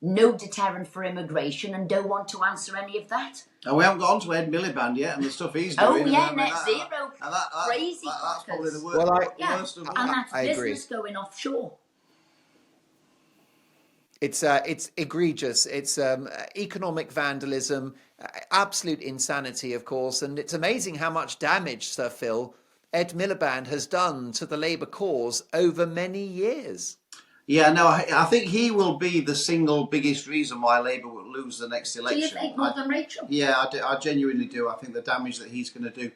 S2: no deterrent for immigration, and don't want to answer any of that.
S3: And we haven't got on to Ed Miliband yet and the stuff he's doing.
S2: Oh yeah,
S3: I mean,
S2: net zero, crazy.
S3: That's probably the worst, worst of all.
S2: And that's
S1: I
S2: business
S1: agree.
S2: going offshore.
S1: It's egregious. It's economic vandalism, absolute insanity, of course. And it's amazing how much damage, Sir Phil, Ed Miliband has done to the Labour cause over many years.
S3: Yeah, no, I think he will be the single biggest reason why Labour will lose the next election.
S2: Do you think more than Rachel?
S3: Yeah, I genuinely do. I think the damage that he's going to do.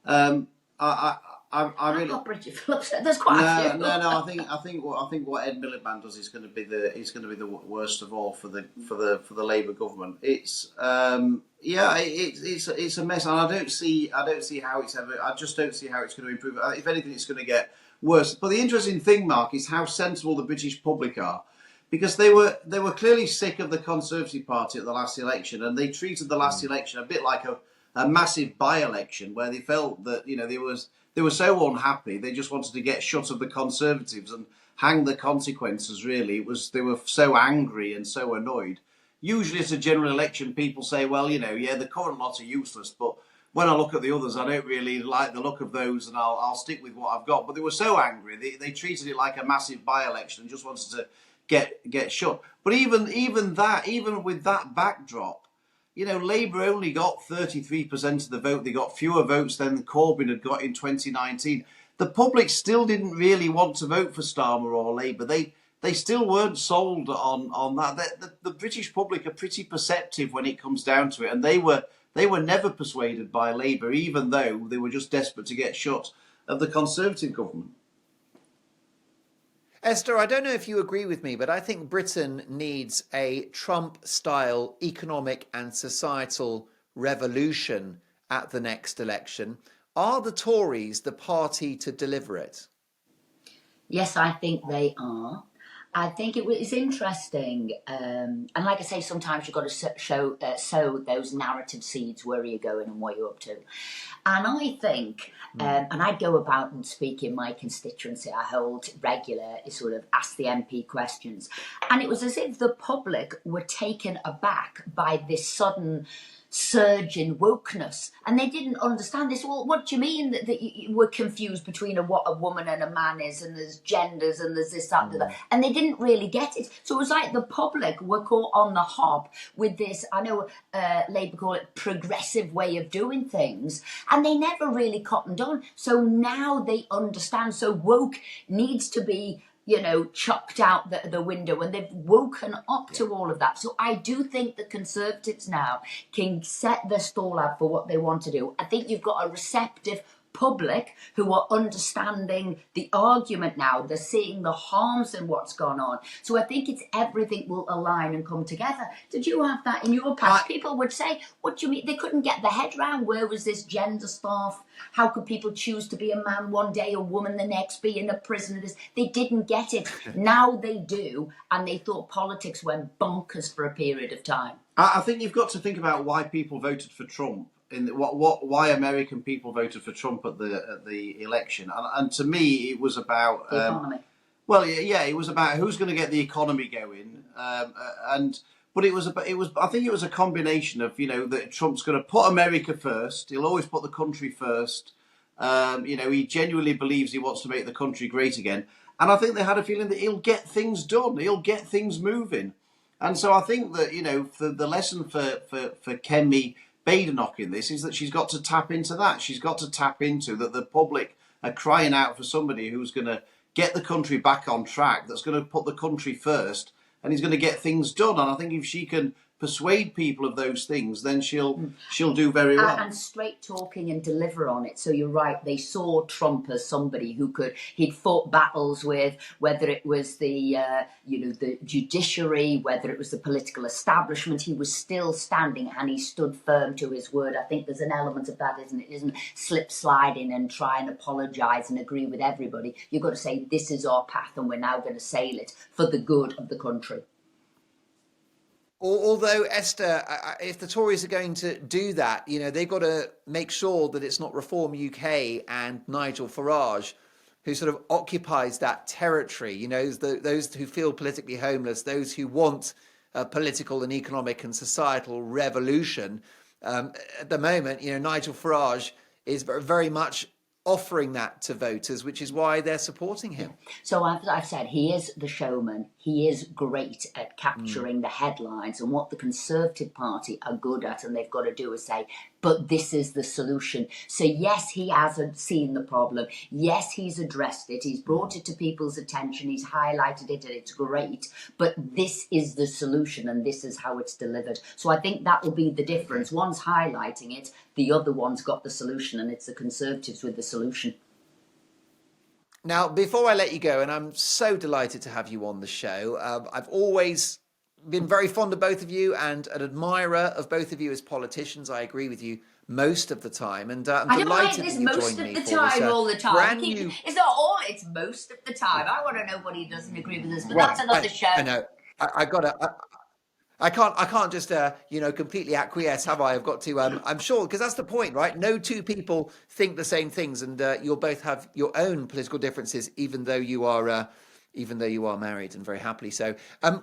S3: I really.
S2: Not Bridget Phillips. There's quite a few.
S3: No. I think what Ed Miliband does is going to be the worst of all for the Labour government. It's it's a mess, and I don't see how it's ever. I just don't see how it's going to improve. If anything, it's going to get worse. But the interesting thing, Mark, is how sensible the British public are, because they were clearly sick of the Conservative Party at the last election, and they treated the last election a bit like a massive by-election where they felt that they were so unhappy they just wanted to get shut of the Conservatives and hang the consequences. Really, they were so angry and so annoyed. Usually, at a general election, people say, well, the current lot are useless, but when I look at the others, I don't really like the look of those, and I'll stick with what I've got. But they were so angry, they treated it like a massive by-election and just wanted to get shut. But even with that backdrop, Labour only got 33% of the vote. They got fewer votes than Corbyn had got in 2019. The public still didn't really want to vote for Starmer or Labour. They still weren't sold on that. The British public are pretty perceptive when it comes down to it, and they were never persuaded by Labour, even though they were just desperate to get shut of the Conservative government.
S1: Esther, I don't know if you agree with me, but I think Britain needs a Trump-style economic and societal revolution at the next election. Are the Tories the party to deliver it?
S2: Yes, I think they are. I think it's interesting, and like I say, sometimes you've got to sow those narrative seeds, where are you going and what you're up to. And I think, and I go about and speak in my constituency, I hold regular sort of ask the MP questions, and it was as if the public were taken aback by this sudden surge in wokeness, and they didn't understand this. Well, what do you mean that you were confused between what a woman and a man is, and there's genders and there's this, that, and that, and they didn't really get it. So it was like the public were caught on the hop with this, I know Labour call it progressive way of doing things, and they never really cottoned on. So now they understand. So woke needs to be chucked out the window, and they've woken up to all of that. So I do think the Conservatives now can set their stall out for what they want to do. I think you've got a receptive public who are understanding the argument now. They're seeing the harms in what's gone on. So I think it's everything will align and come together. Did you have that in your past? People would say, what do you mean? They couldn't get their head round. Where was this gender stuff? How could people choose to be a man one day, a woman the next, be in a prison? They didn't get it. Now they do. And they thought politics went bonkers for a period of time.
S3: I think you've got to think about why people voted for Trump. Why American people voted for Trump at the election, and to me it was about
S2: the economy.
S3: Well, yeah, it was about who's going to get the economy going, but it was I think it was a combination of that Trump's going to put America first. He'll always put the country first. He genuinely believes he wants to make the country great again, and I think they had a feeling that he'll get things done. He'll get things moving, and so I think that the lesson for Kemi Badenoch in this is that she's got to tap into that. She's got to tap into that the public are crying out for somebody who's going to get the country back on track, that's going to put the country first, and he's going to get things done. And I think if she can persuade people of those things, then she'll do very well.
S2: And straight talking and deliver on it. So you're right. They saw Trump as somebody he'd fought battles with, whether it was the the judiciary, whether it was the political establishment. He was still standing, and he stood firm to his word. I think there's an element of that, isn't it? It isn't slip sliding and try and apologise and agree with everybody. You've got to say, this is our path, and we're now going to sail it for the good of the country.
S1: Although, Esther, if the Tories are going to do that, they've got to make sure that it's not Reform UK and Nigel Farage who sort of occupies that territory. Those who feel politically homeless, those who want a political and economic and societal revolution. At the moment, Nigel Farage is very much offering that to voters, which is why they're supporting him.
S2: So I've said he is the showman. He is great at capturing the headlines, and what the Conservative Party are good at, and they've got to do is say, but this is the solution. So yes, he hasn't seen the problem. Yes, he's addressed it. He's brought it to people's attention. He's highlighted it, and it's great. But this is the solution, and this is how it's delivered. So I think that will be the difference. One's highlighting it, the other one's got the solution, and it's the Conservatives with the solution.
S1: Now, before I let you go, and I'm so delighted to have you on the show, I've always been very fond of both of you and an admirer of both of you as politicians. I agree with you most of the time, and I'm delighted that you joined me for this
S2: all the time.
S1: brand new...
S2: It's not all, it's most of the time. I want to know what he doesn't agree with us, but that's another show.
S1: I know. I can't just completely acquiesce, have I? I've got to. I'm sure, because that's the point, right? No two people think the same things, and you'll both have your own political differences, even though you are married, and very happily so.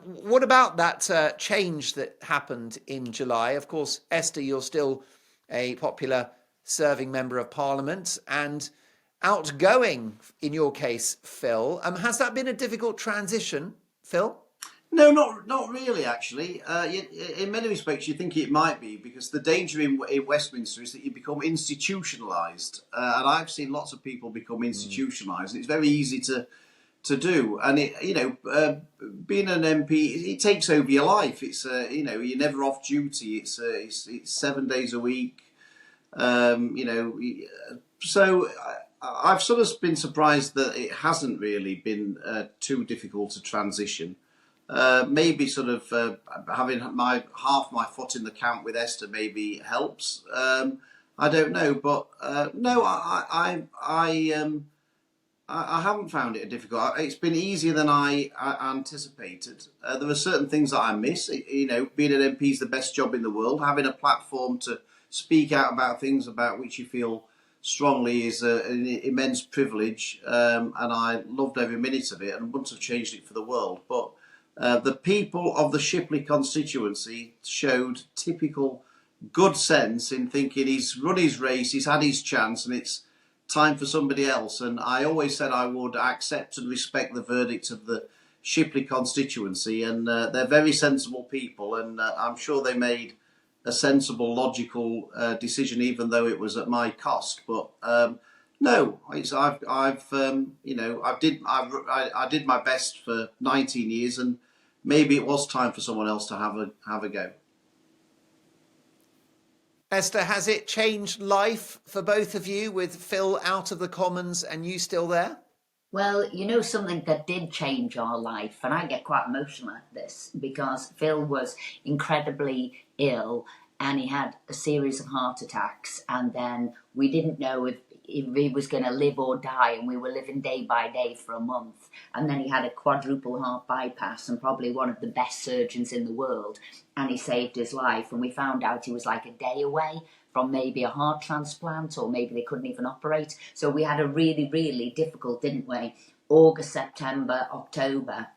S1: What about that change that happened in July? Of course, Esther, you're still a popular serving member of Parliament and outgoing in your case, Phil. Has that been a difficult transition, Phil?
S3: No, not really, actually. In many respects, you think it might be, because the danger in Westminster is that you become institutionalised. And I've seen lots of people become institutionalised. It's very easy to do. And, being an MP, it takes over your life. It's, you're never off duty. It's 7 days a week. So I've sort of been surprised that it hasn't really been too difficult to transition. Maybe sort of having half my foot in the camp with Esther maybe helps. I don't know, but no, I haven't found it difficult. It's been easier than I anticipated. There are certain things that I miss. Being an MP is the best job in the world. Having a platform to speak out about things about which you feel strongly is an immense privilege, and I loved every minute of it and wouldn't have changed it for the world. But the people of the Shipley constituency showed typical good sense in thinking he's run his race, he's had his chance, and it's time for somebody else. And I always said I would accept and respect the verdict of the Shipley constituency, and they're very sensible people, and I'm sure they made a sensible, logical decision, even though it was at my cost. But no, I did my best for 19 years, and maybe it was time for someone else to have a go.
S1: Esther, has it changed life for both of you with Phil out of the Commons and you still there?
S2: Well, something that did change our life, and I get quite emotional at this, because Phil was incredibly ill and he had a series of heart attacks, and then we didn't know if he was going to live or die, and we were living day by day for a month. And then he had a quadruple heart bypass, and probably one of the best surgeons in the world, and he saved his life. And we found out he was like a day away from maybe a heart transplant, or maybe they couldn't even operate. So we had a really, really difficult, didn't we? August, September, October.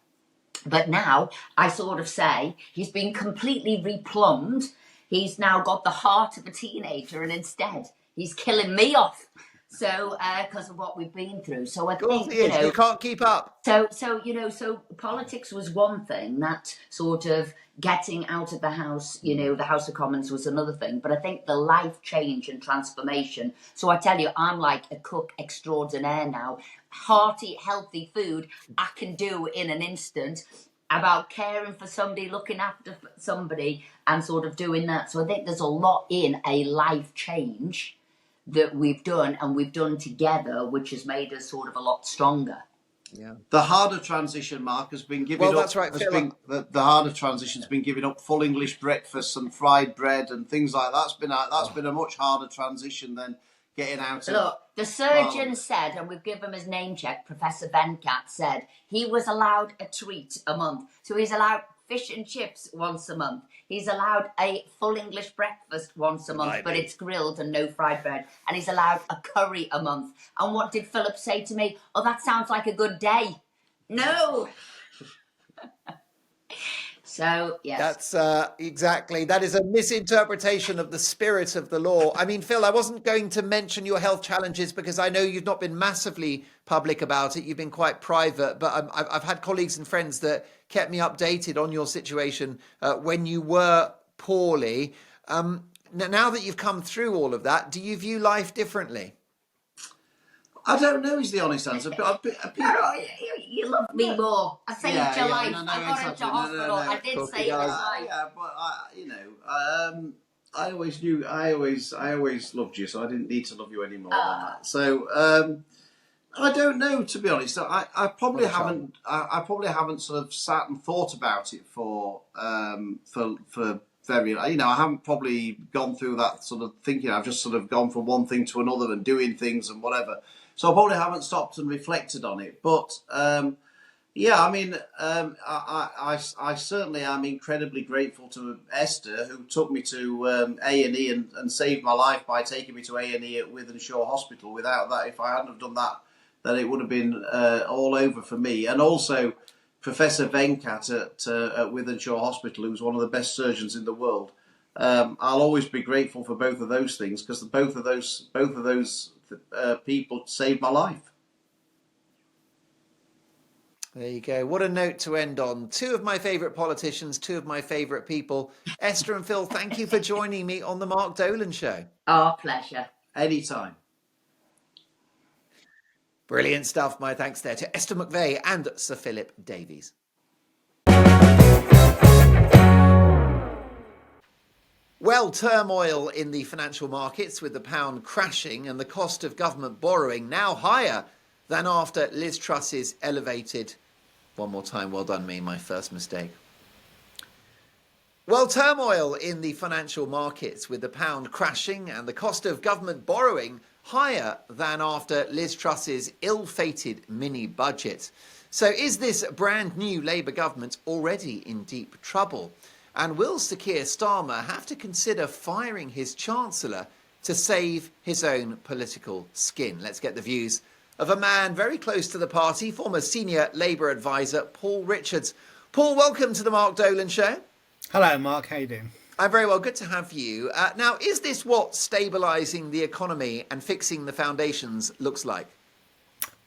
S2: But now I sort of say he's been completely replumbed. He's now got the heart of a teenager, and instead he's killing me off. So, because of what we've been through. So I
S1: Of course
S2: think,
S1: he is. You can't keep up.
S2: so politics was one thing, that sort of getting out of the house, the House of Commons was another thing. But I think the life change and transformation. So I tell you, I'm like a cook extraordinaire now. Hearty, healthy food I can do in an instant. About caring for somebody, looking after somebody, and sort of doing that. So I think there's a lot in a life change that we've done, and we've done together, which has made us sort of a lot stronger.
S1: Yeah.
S3: The harder transition, Mark, has been giving up.
S1: That's right, Phil.
S3: The harder transition's been giving up full English breakfasts and fried bread and things like that. That's been a much harder transition than getting out of.
S2: Look, the surgeon said, and we've given him his name check, Professor Venkat said, he was allowed a treat a month. So he's allowed fish and chips once a month. He's allowed a full English breakfast once a month, but it's grilled and no fried bread. And he's allowed a curry a month. And what did Philip say to me? Oh, that sounds like a good day. No. So, yes.
S1: That's exactly. That is a misinterpretation of the spirit of the law. I mean, Phil, I wasn't going to mention your health challenges because I know you've not been massively public about it. You've been quite private, but I've had colleagues and friends that kept me updated on your situation when you were poorly. Now that you've come through all of that, do you view life differently?
S3: I don't know is the honest answer. But
S2: You love me more. I saved your life.
S3: No,
S2: I got into hospital. I did save his life.
S3: Yeah, but I always knew. I always loved you, so I didn't need to love you any more than that. So I don't know, to be honest. I probably haven't. I probably haven't sort of sat and thought about it for very. I haven't probably gone through that sort of thinking. I've just sort of gone from one thing to another and doing things and whatever. So I probably haven't stopped and reflected on it. But yeah, I mean, I certainly am incredibly grateful to Esther, who took me to A&E and saved my life by taking me to A&E at Wythenshawe Hospital. Without that, if I hadn't have done that, then it would have been all over for me. And also Professor Venkat at Wythenshawe Hospital, who's one of the best surgeons in the world. I'll always be grateful for both of those things because both of those people saved my life.
S1: There you go. What a note to end on. Two of my favourite politicians, two of my favourite people. Esther and Phil, thank you for joining me on the Mark Dolan Show.
S2: Our pleasure.
S3: Anytime.
S1: Brilliant stuff. My thanks there to Esther McVeigh and Sir Philip Davies. Well, turmoil in the financial markets with the pound crashing and the cost of government borrowing now higher than after Liz Truss's elevated... One more time, well done me, my first mistake. Well, turmoil in the financial markets with the pound crashing and the cost of government borrowing higher than after Liz Truss's ill-fated mini-budget. So is this brand new Labour government already in deep trouble? And will Sir Keir Starmer have to consider firing his Chancellor to save his own political skin? Let's get the views of a man very close to the party, former senior Labour advisor, Paul Richards. Paul, welcome to the Mark Dolan Show.
S4: Hello, Mark. How you doing?
S1: I'm very well. Good to have you. Now, is this what stabilising the economy and fixing the foundations looks like?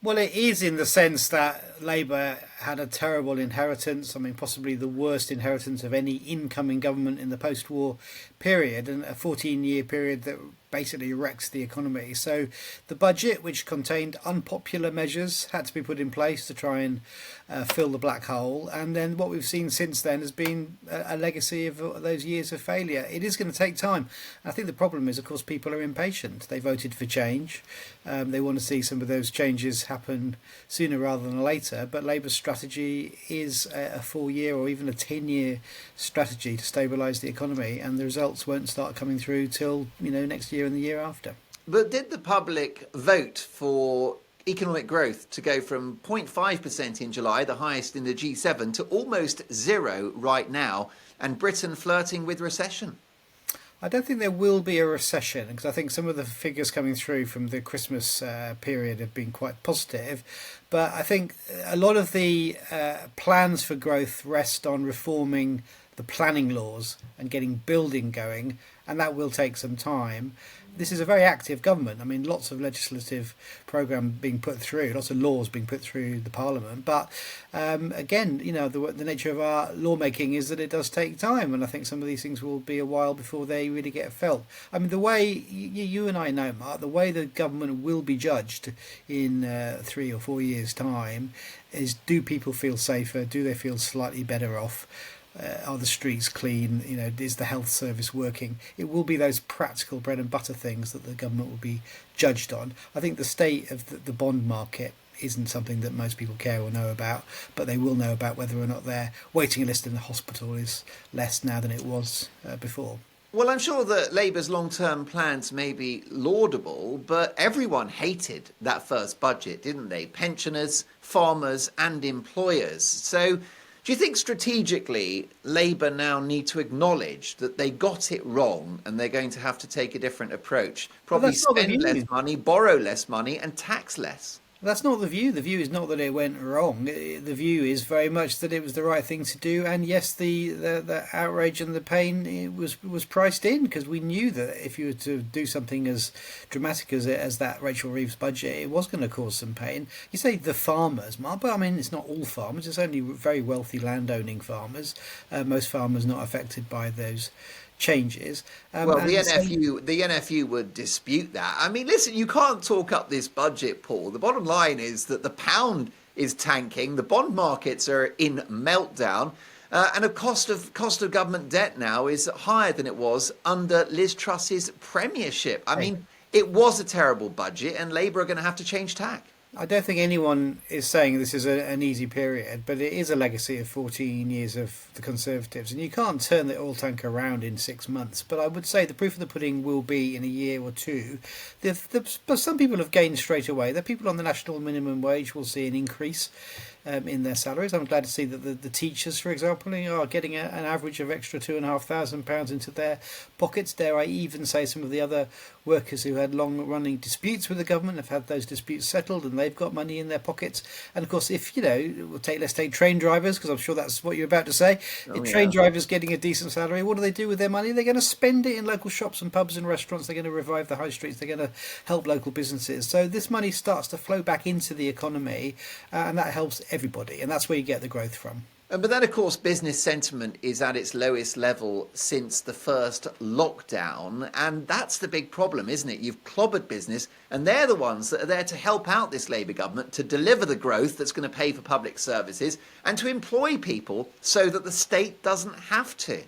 S4: Well, it is in the sense that Labour had a terrible inheritance. I mean, possibly the worst inheritance of any incoming government in the post-war period, and a 14-year period that basically wrecks the economy. So the budget, which contained unpopular measures, had to be put in place to try and fill the black hole. And then what we've seen since then has been a legacy of those years of failure. It is going to take time. I think the problem is, of course, people are impatient. They voted for change. They want to see some of those changes happen sooner rather than later. But Labour's strategy is a 4-year or even a 10-year strategy to stabilise the economy, and the results won't start coming through till next year and the year after.
S1: But did the public vote for economic growth to go from 0.5% in July, the highest in the G7, to almost zero right now, and Britain flirting with recession?
S4: I don't think there will be a recession, because I think some of the figures coming through from the Christmas period have been quite positive. But I think a lot of the plans for growth rest on reforming the planning laws and getting building going, and that will take some time. this is a very active government. I mean, lots of legislative programme being put through, lots of laws being put through the Parliament. But again, the nature of our lawmaking is that it does take time, and I think some of these things will be a while before they really get felt. I mean, the way you and I know, Mark, the way the government will be judged in 3 or 4 years' time is: do people feel safer? Do they feel slightly better off? Are the streets clean? Is the health service working? It will be those practical bread and butter things that the government will be judged on. I think the state of the bond market isn't something that most people care or know about, but they will know about whether or not their waiting list in the hospital is less now than it was before.
S1: Well, I'm sure that Labour's long-term plans may be laudable, but everyone hated that first budget, didn't they? Pensioners, farmers and employers. So do you think strategically Labour now need to acknowledge that they got it wrong and they're going to have to take a different approach? Probably spend less money, borrow less money and tax less.
S4: That's not the view. The view is not that it went wrong. The view is very much that it was the right thing to do. And yes, the outrage and the pain was priced in, because we knew that if you were to do something as dramatic as that Rachel Reeves budget, it was going to cause some pain. You say the farmers, Mark, but I mean, it's not all farmers. It's only very wealthy landowning farmers. Most farmers not affected by those changes.
S1: Well, the NFU would dispute that. I mean, listen, you can't talk up this budget, Paul. The bottom line is that the pound is tanking, the bond markets are in meltdown, and the cost of government debt now is higher than it was under Liz Truss's premiership. I mean, it was a terrible budget, and Labour are going to have to change tack.
S4: I don't think anyone is saying this is an easy period, but it is a legacy of 14 years of the Conservatives, and you can't turn the oil tank around in 6 months. But I would say the proof of the pudding will be in a year or two. But some people have gained straight away. The people on the national minimum wage will see an increase in their salaries. I'm glad to see that the teachers, for example, are getting an average of extra £2,500 into their pockets. Dare I even say some of the other workers who had long-running disputes with the government have had those disputes settled, and they've got money in their pockets. And of course, if let's take train drivers, because I'm sure that's what you're about to say. Train drivers getting a decent salary, what do they do with their money? They're going to spend it in local shops and pubs and restaurants. They're going to revive the high streets. They're going to help local businesses. So this money starts to flow back into the economy, and that helps everybody, and that's where you get the growth from.
S1: But then, of course, business sentiment is at its lowest level since the first lockdown, and that's the big problem, isn't it? You've clobbered business, and they're the ones that are there to help out this Labour government to deliver the growth that's going to pay for public services and to employ people so that the state doesn't have to.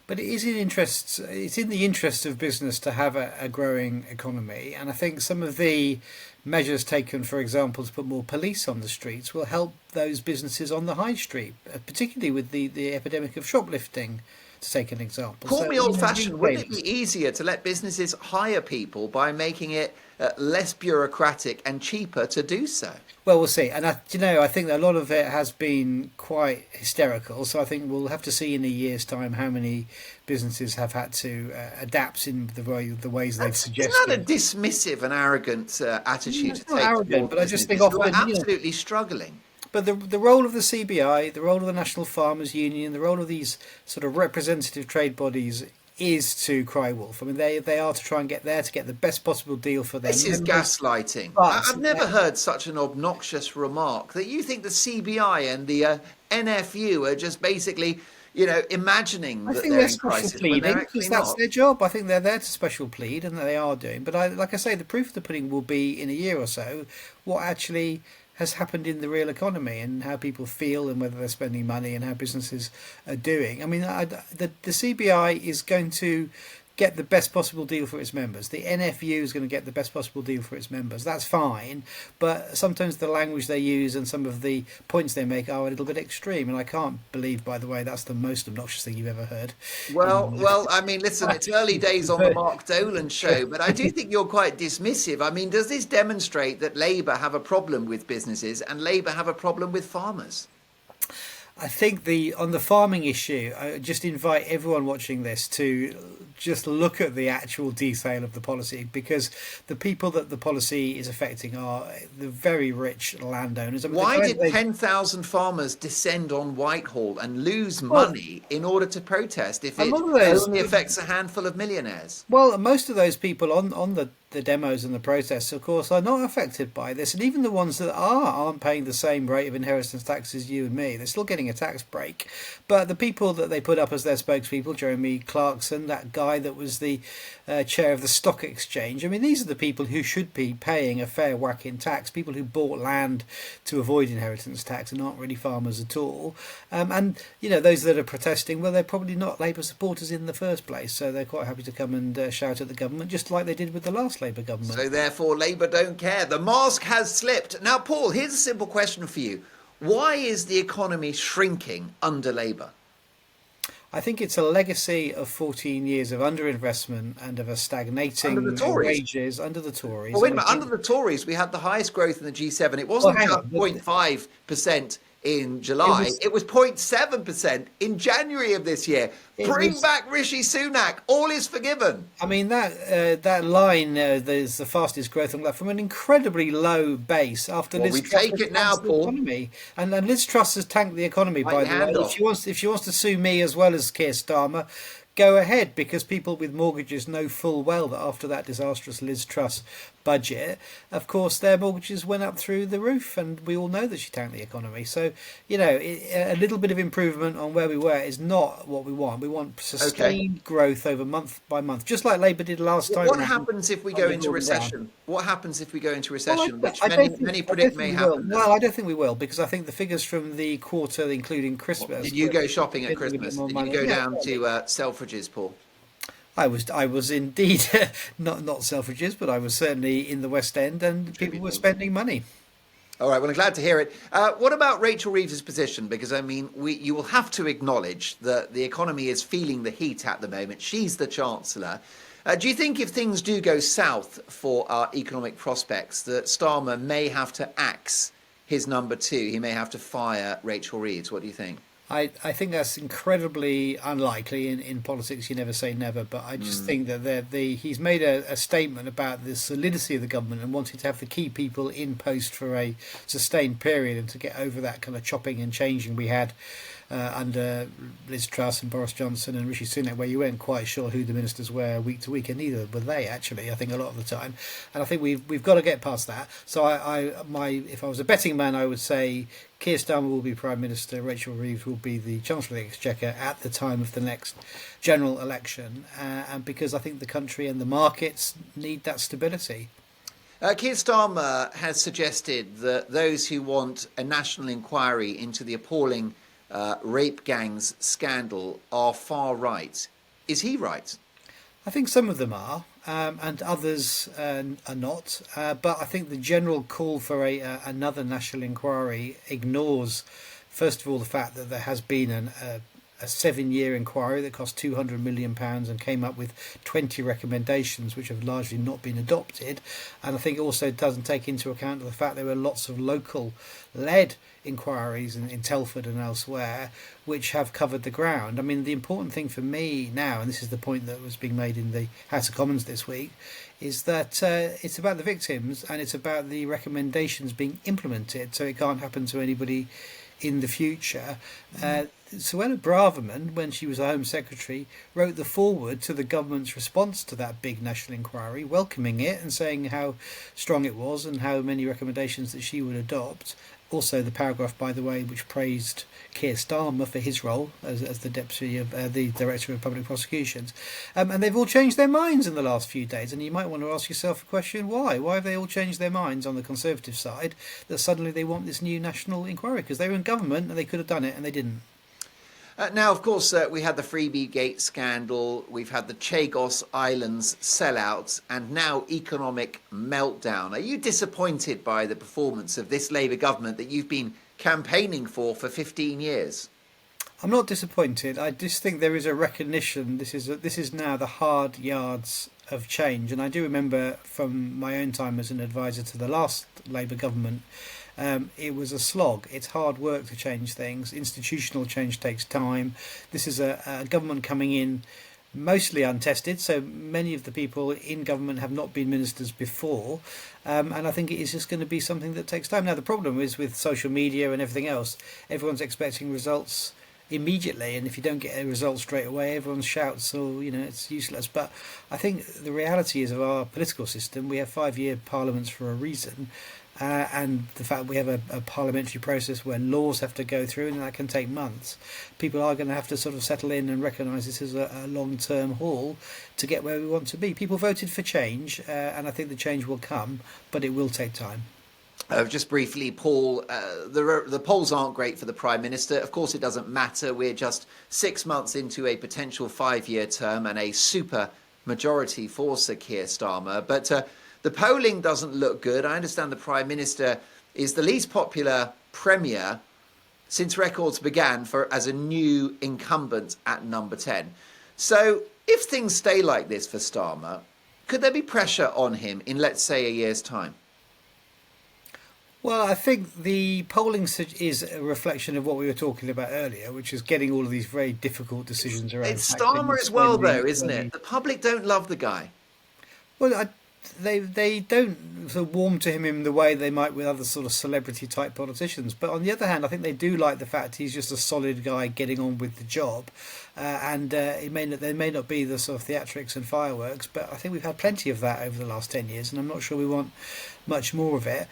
S4: But it's in the interest of business to have a growing economy, and I think some of the measures taken, for example, to put more police on the streets will help those businesses on the high street, particularly with the epidemic of shoplifting, to take an example.
S1: Call me old-fashioned. Wouldn't it be easier to let businesses hire people by making it less bureaucratic and cheaper to do so?
S4: Well, we'll see. And I think that a lot of it has been quite hysterical. So I think we'll have to see in a year's time how many businesses have had to adapt in the ways they've suggested.
S1: Isn't that a dismissive and arrogant attitude to take?
S4: Not arrogant, but I just think often
S1: absolutely struggling.
S4: But the role of the CBI, the role of the National Farmers Union, the role of these sort of representative trade bodies is to cry wolf. I mean, they are to try and get the best possible deal for them.
S1: This is gaslighting. I've never heard such an obnoxious remark, that you think the CBI and the NFU are just basically, imagining that they're in crisis when they're actually not.
S4: That's their job. I think they're there to special plead, and they are doing. But like I say, the proof of the pudding will be in a year or so what actually has happened in the real economy and how people feel and whether they're spending money and how businesses are doing. I mean, the CBI is going to get the best possible deal for its members. The NFU is going to get the best possible deal for its members. That's fine, but sometimes the language they use and some of the points they make are a little bit extreme, and I can't believe, by the way, that's the most obnoxious thing you've ever heard.
S1: Well, I mean, listen, it's early days on the Mark Dolan show, but I do think you're quite dismissive. I mean, does this demonstrate that Labour have a problem with businesses and Labour have a problem with farmers?
S4: I think on the farming issue, I just invite everyone watching this to just look at the actual detail of the policy, because the people that the policy is affecting are the very rich landowners. I mean,
S1: Why did 10,000 farmers descend on Whitehall and lose
S4: Well,
S1: money in order to protest if
S4: a
S1: it
S4: lot of those,
S1: only affects a handful of millionaires?
S4: well, most of those people on the demos and the protests, of course, are not affected by this, and even the ones that aren't paying the same rate of inheritance tax as you and me. They're still getting a tax break. But the people that they put up as their spokespeople, Jeremy Clarkson, that guy that was the chair of the stock exchange, I mean, these are the people who should be paying a fair whack in tax, people who bought land to avoid inheritance tax and aren't really farmers at all. And, you know, those that are protesting, well, they're probably not Labour supporters in the first place, so they're quite happy to come and shout at the government, just like they did with the last Labour government.
S1: So therefore, Labour don't care. The mask has slipped. Now, Paul, here's a simple question for you. Why is the economy shrinking under Labour?
S4: I think it's a legacy of 14 years of underinvestment and of a stagnating
S1: Under the Tories?
S4: wages under the Tories.
S1: Well, wait a
S4: And I
S1: minute. Under
S4: think-
S1: the Tories, we had the highest growth in the G7. It wasn't
S4: hang
S1: just
S4: on.
S1: 0.5% in July. It was 0.7% in January of this year. Bring back Rishi Sunak. All is forgiven.
S4: I mean, that line, there's the fastest growth on that from an incredibly low base after
S1: Well,
S4: Liz
S1: we
S4: Truss
S1: take
S4: has
S1: it now,
S4: tanked the
S1: Paul.
S4: economy. And Liz Truss has tanked the economy,
S1: Bite
S4: by
S1: your
S4: the way.
S1: hand off.
S4: If she wants to sue me as well as Keir Starmer, go ahead, because people with mortgages know full well that after that disastrous Liz Truss budget, of course, their mortgages went up through the roof, and we all know that she tanked the economy. So, you know, a little bit of improvement on where we were is not what we want. We want sustained growth over month by month, just like Labour did last time.
S1: What happens if we go
S4: under
S1: into
S4: Gordon Brown.
S1: recession? What happens if we go into
S4: Well,
S1: recession, which
S4: I don't think-
S1: many
S4: I don't
S1: predict
S4: think
S1: may
S4: we will.
S1: happen?
S4: Well, I don't think we will, because I think the figures from the quarter, including Christmas.
S1: Did you go shopping at
S4: Spending a bit
S1: Christmas?
S4: more
S1: Did
S4: money.
S1: you go
S4: Yeah,
S1: down to Selfridges, Paul?
S4: I was indeed not Selfridges, but I was certainly in the West End, and people were spending money.
S1: All right, well, I'm glad to hear it. What about Rachel Reeves' position? Because, I mean, you will have to acknowledge that the economy is feeling the heat at the moment. She's the Chancellor. Do you think if things do go south for our economic prospects, that Starmer may have to axe his number two? He may have to fire Rachel Reeves. What do you think?
S4: I think that's incredibly unlikely. In politics, you never say never, but I just think that he's made a statement about the solidity of the government and wanting to have the key people in post for a sustained period, and to get over that kind of chopping and changing we had under Liz Truss and Boris Johnson and Rishi Sunak, where you weren't quite sure who the ministers were week to week, and neither were they, actually, I think, a lot of the time. And I think we've got to get past that. So if I was a betting man, I would say Keir Starmer will be Prime Minister, Rachel Reeves will be the Chancellor of the Exchequer at the time of the next general election, and because I think the country and the markets need that stability.
S1: Keir Starmer has suggested that those who want a national inquiry into the appalling rape gangs scandal are far right. Is he right?
S4: I think some of them are, and others are not. But I think the general call for another national inquiry ignores, first of all, the fact that there has been a 7-year inquiry that cost £200 million and came up with 20 recommendations which have largely not been adopted. And I think it also doesn't take into account the fact there were lots of local-led inquiries in Telford and elsewhere which have covered the ground. I mean, the important thing for me now, and this is the point that was being made in the House of Commons this week, is that it's about the victims and it's about the recommendations being implemented, so it can't happen to anybody in the future. Suella Braverman, when she was a Home Secretary, wrote the foreword to the government's response to that big national inquiry, welcoming it and saying how strong it was and how many recommendations that she would adopt. Also, the paragraph, by the way, which praised Keir Starmer for his role as the deputy of the director of public prosecutions, and they've all changed their minds in the last few days. And you might want to ask yourself a question: why? Why have they all changed their minds on the Conservative side? That suddenly they want this new national inquiry because they were in government and they could have done it and they didn't.
S1: Now, of course, we had the Freebie Gate scandal, we've had the Chagos Islands sellouts, and now economic meltdown. Are you disappointed by the performance of this Labour government that you've been campaigning for 15 years?
S4: I'm not disappointed. I just think there is a recognition. This is now the hard yards of change, and I do remember from my own time as an advisor to the last Labour government, it was a slog. It's hard work to change things. Institutional change takes time. This is a government coming in mostly untested, so many of the people in government have not been ministers before, and I think it is just going to be something that takes time. Now, the problem is with social media and everything else, everyone's expecting results immediately, and if you don't get a result straight away, everyone shouts, or it's useless. But I think the reality is, of our political system, we have 5-year parliaments for a reason, and the fact we have a parliamentary process where laws have to go through, and that can take months. People are going to have to sort of settle in and recognise this is a long-term haul to get where we want to be. People voted for change, and I think the change will come, but it will take time.
S1: Just briefly, Paul, the polls aren't great for the Prime Minister. Of course, it doesn't matter. We're just 6 months into a potential 5-year term and a super majority for Sir Keir Starmer. But the polling doesn't look good. I understand the Prime Minister is the least popular Premier since records began as a new incumbent at number 10. So if things stay like this for Starmer, could there be pressure on him in, let's say, a year's time?
S4: Well, I think the polling is a reflection of what we were talking about earlier, which is getting all of these very difficult decisions around.
S1: It's Starmer as well, though, isn't it? The public don't love the guy.
S4: Well, they don't sort of warm to him in the way they might with other sort of celebrity type politicians. But on the other hand, I think they do like the fact he's just a solid guy getting on with the job, and there may not be the sort of theatrics and fireworks, but I think we've had plenty of that over the last 10 years, and I'm not sure we want much more of it.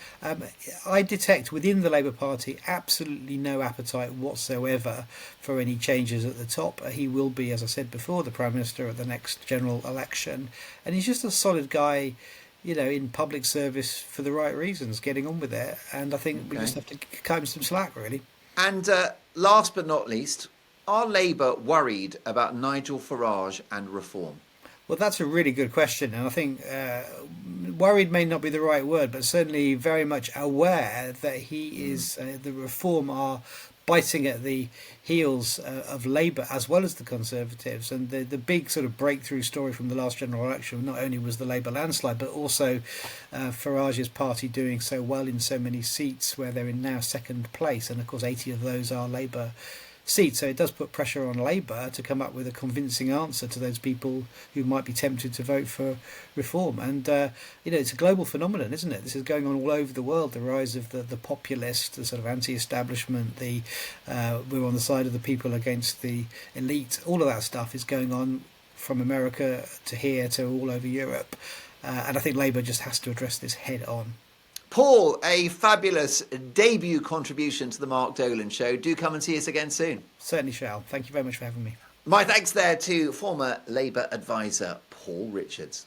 S4: I detect within the Labour Party absolutely no appetite whatsoever for any changes at the top. He will be, as I said before, the Prime Minister at the next general election, and he's just a solid guy, in public service for the right reasons, getting on with it. And I think we just have to cut him some slack, really.
S1: And last but not least, are Labour worried about Nigel Farage and reform?
S4: Well, that's a really good question, and I think worried may not be the right word, but certainly very much aware that he is the Reform are biting at the heels of Labour as well as the Conservatives. And the big sort of breakthrough story from the last general election not only was the Labour landslide, but also Farage's party doing so well in so many seats where they're in now second place, and of course 80 of those are Labour seats. So it does put pressure on Labour to come up with a convincing answer to those people who might be tempted to vote for reform. And it's a global phenomenon, isn't it? This is going on all over the world. The rise of the populist, the sort of anti-establishment, we're on the side of the people against the elite. All of that stuff is going on from America to here to all over Europe, and I think Labour just has to address this head on.
S1: Paul, a fabulous debut contribution to the Mark Dolan Show. Do come and see us again soon.
S4: Certainly shall. Thank you very much for having me.
S1: My thanks there to former Labour advisor Paul Richards.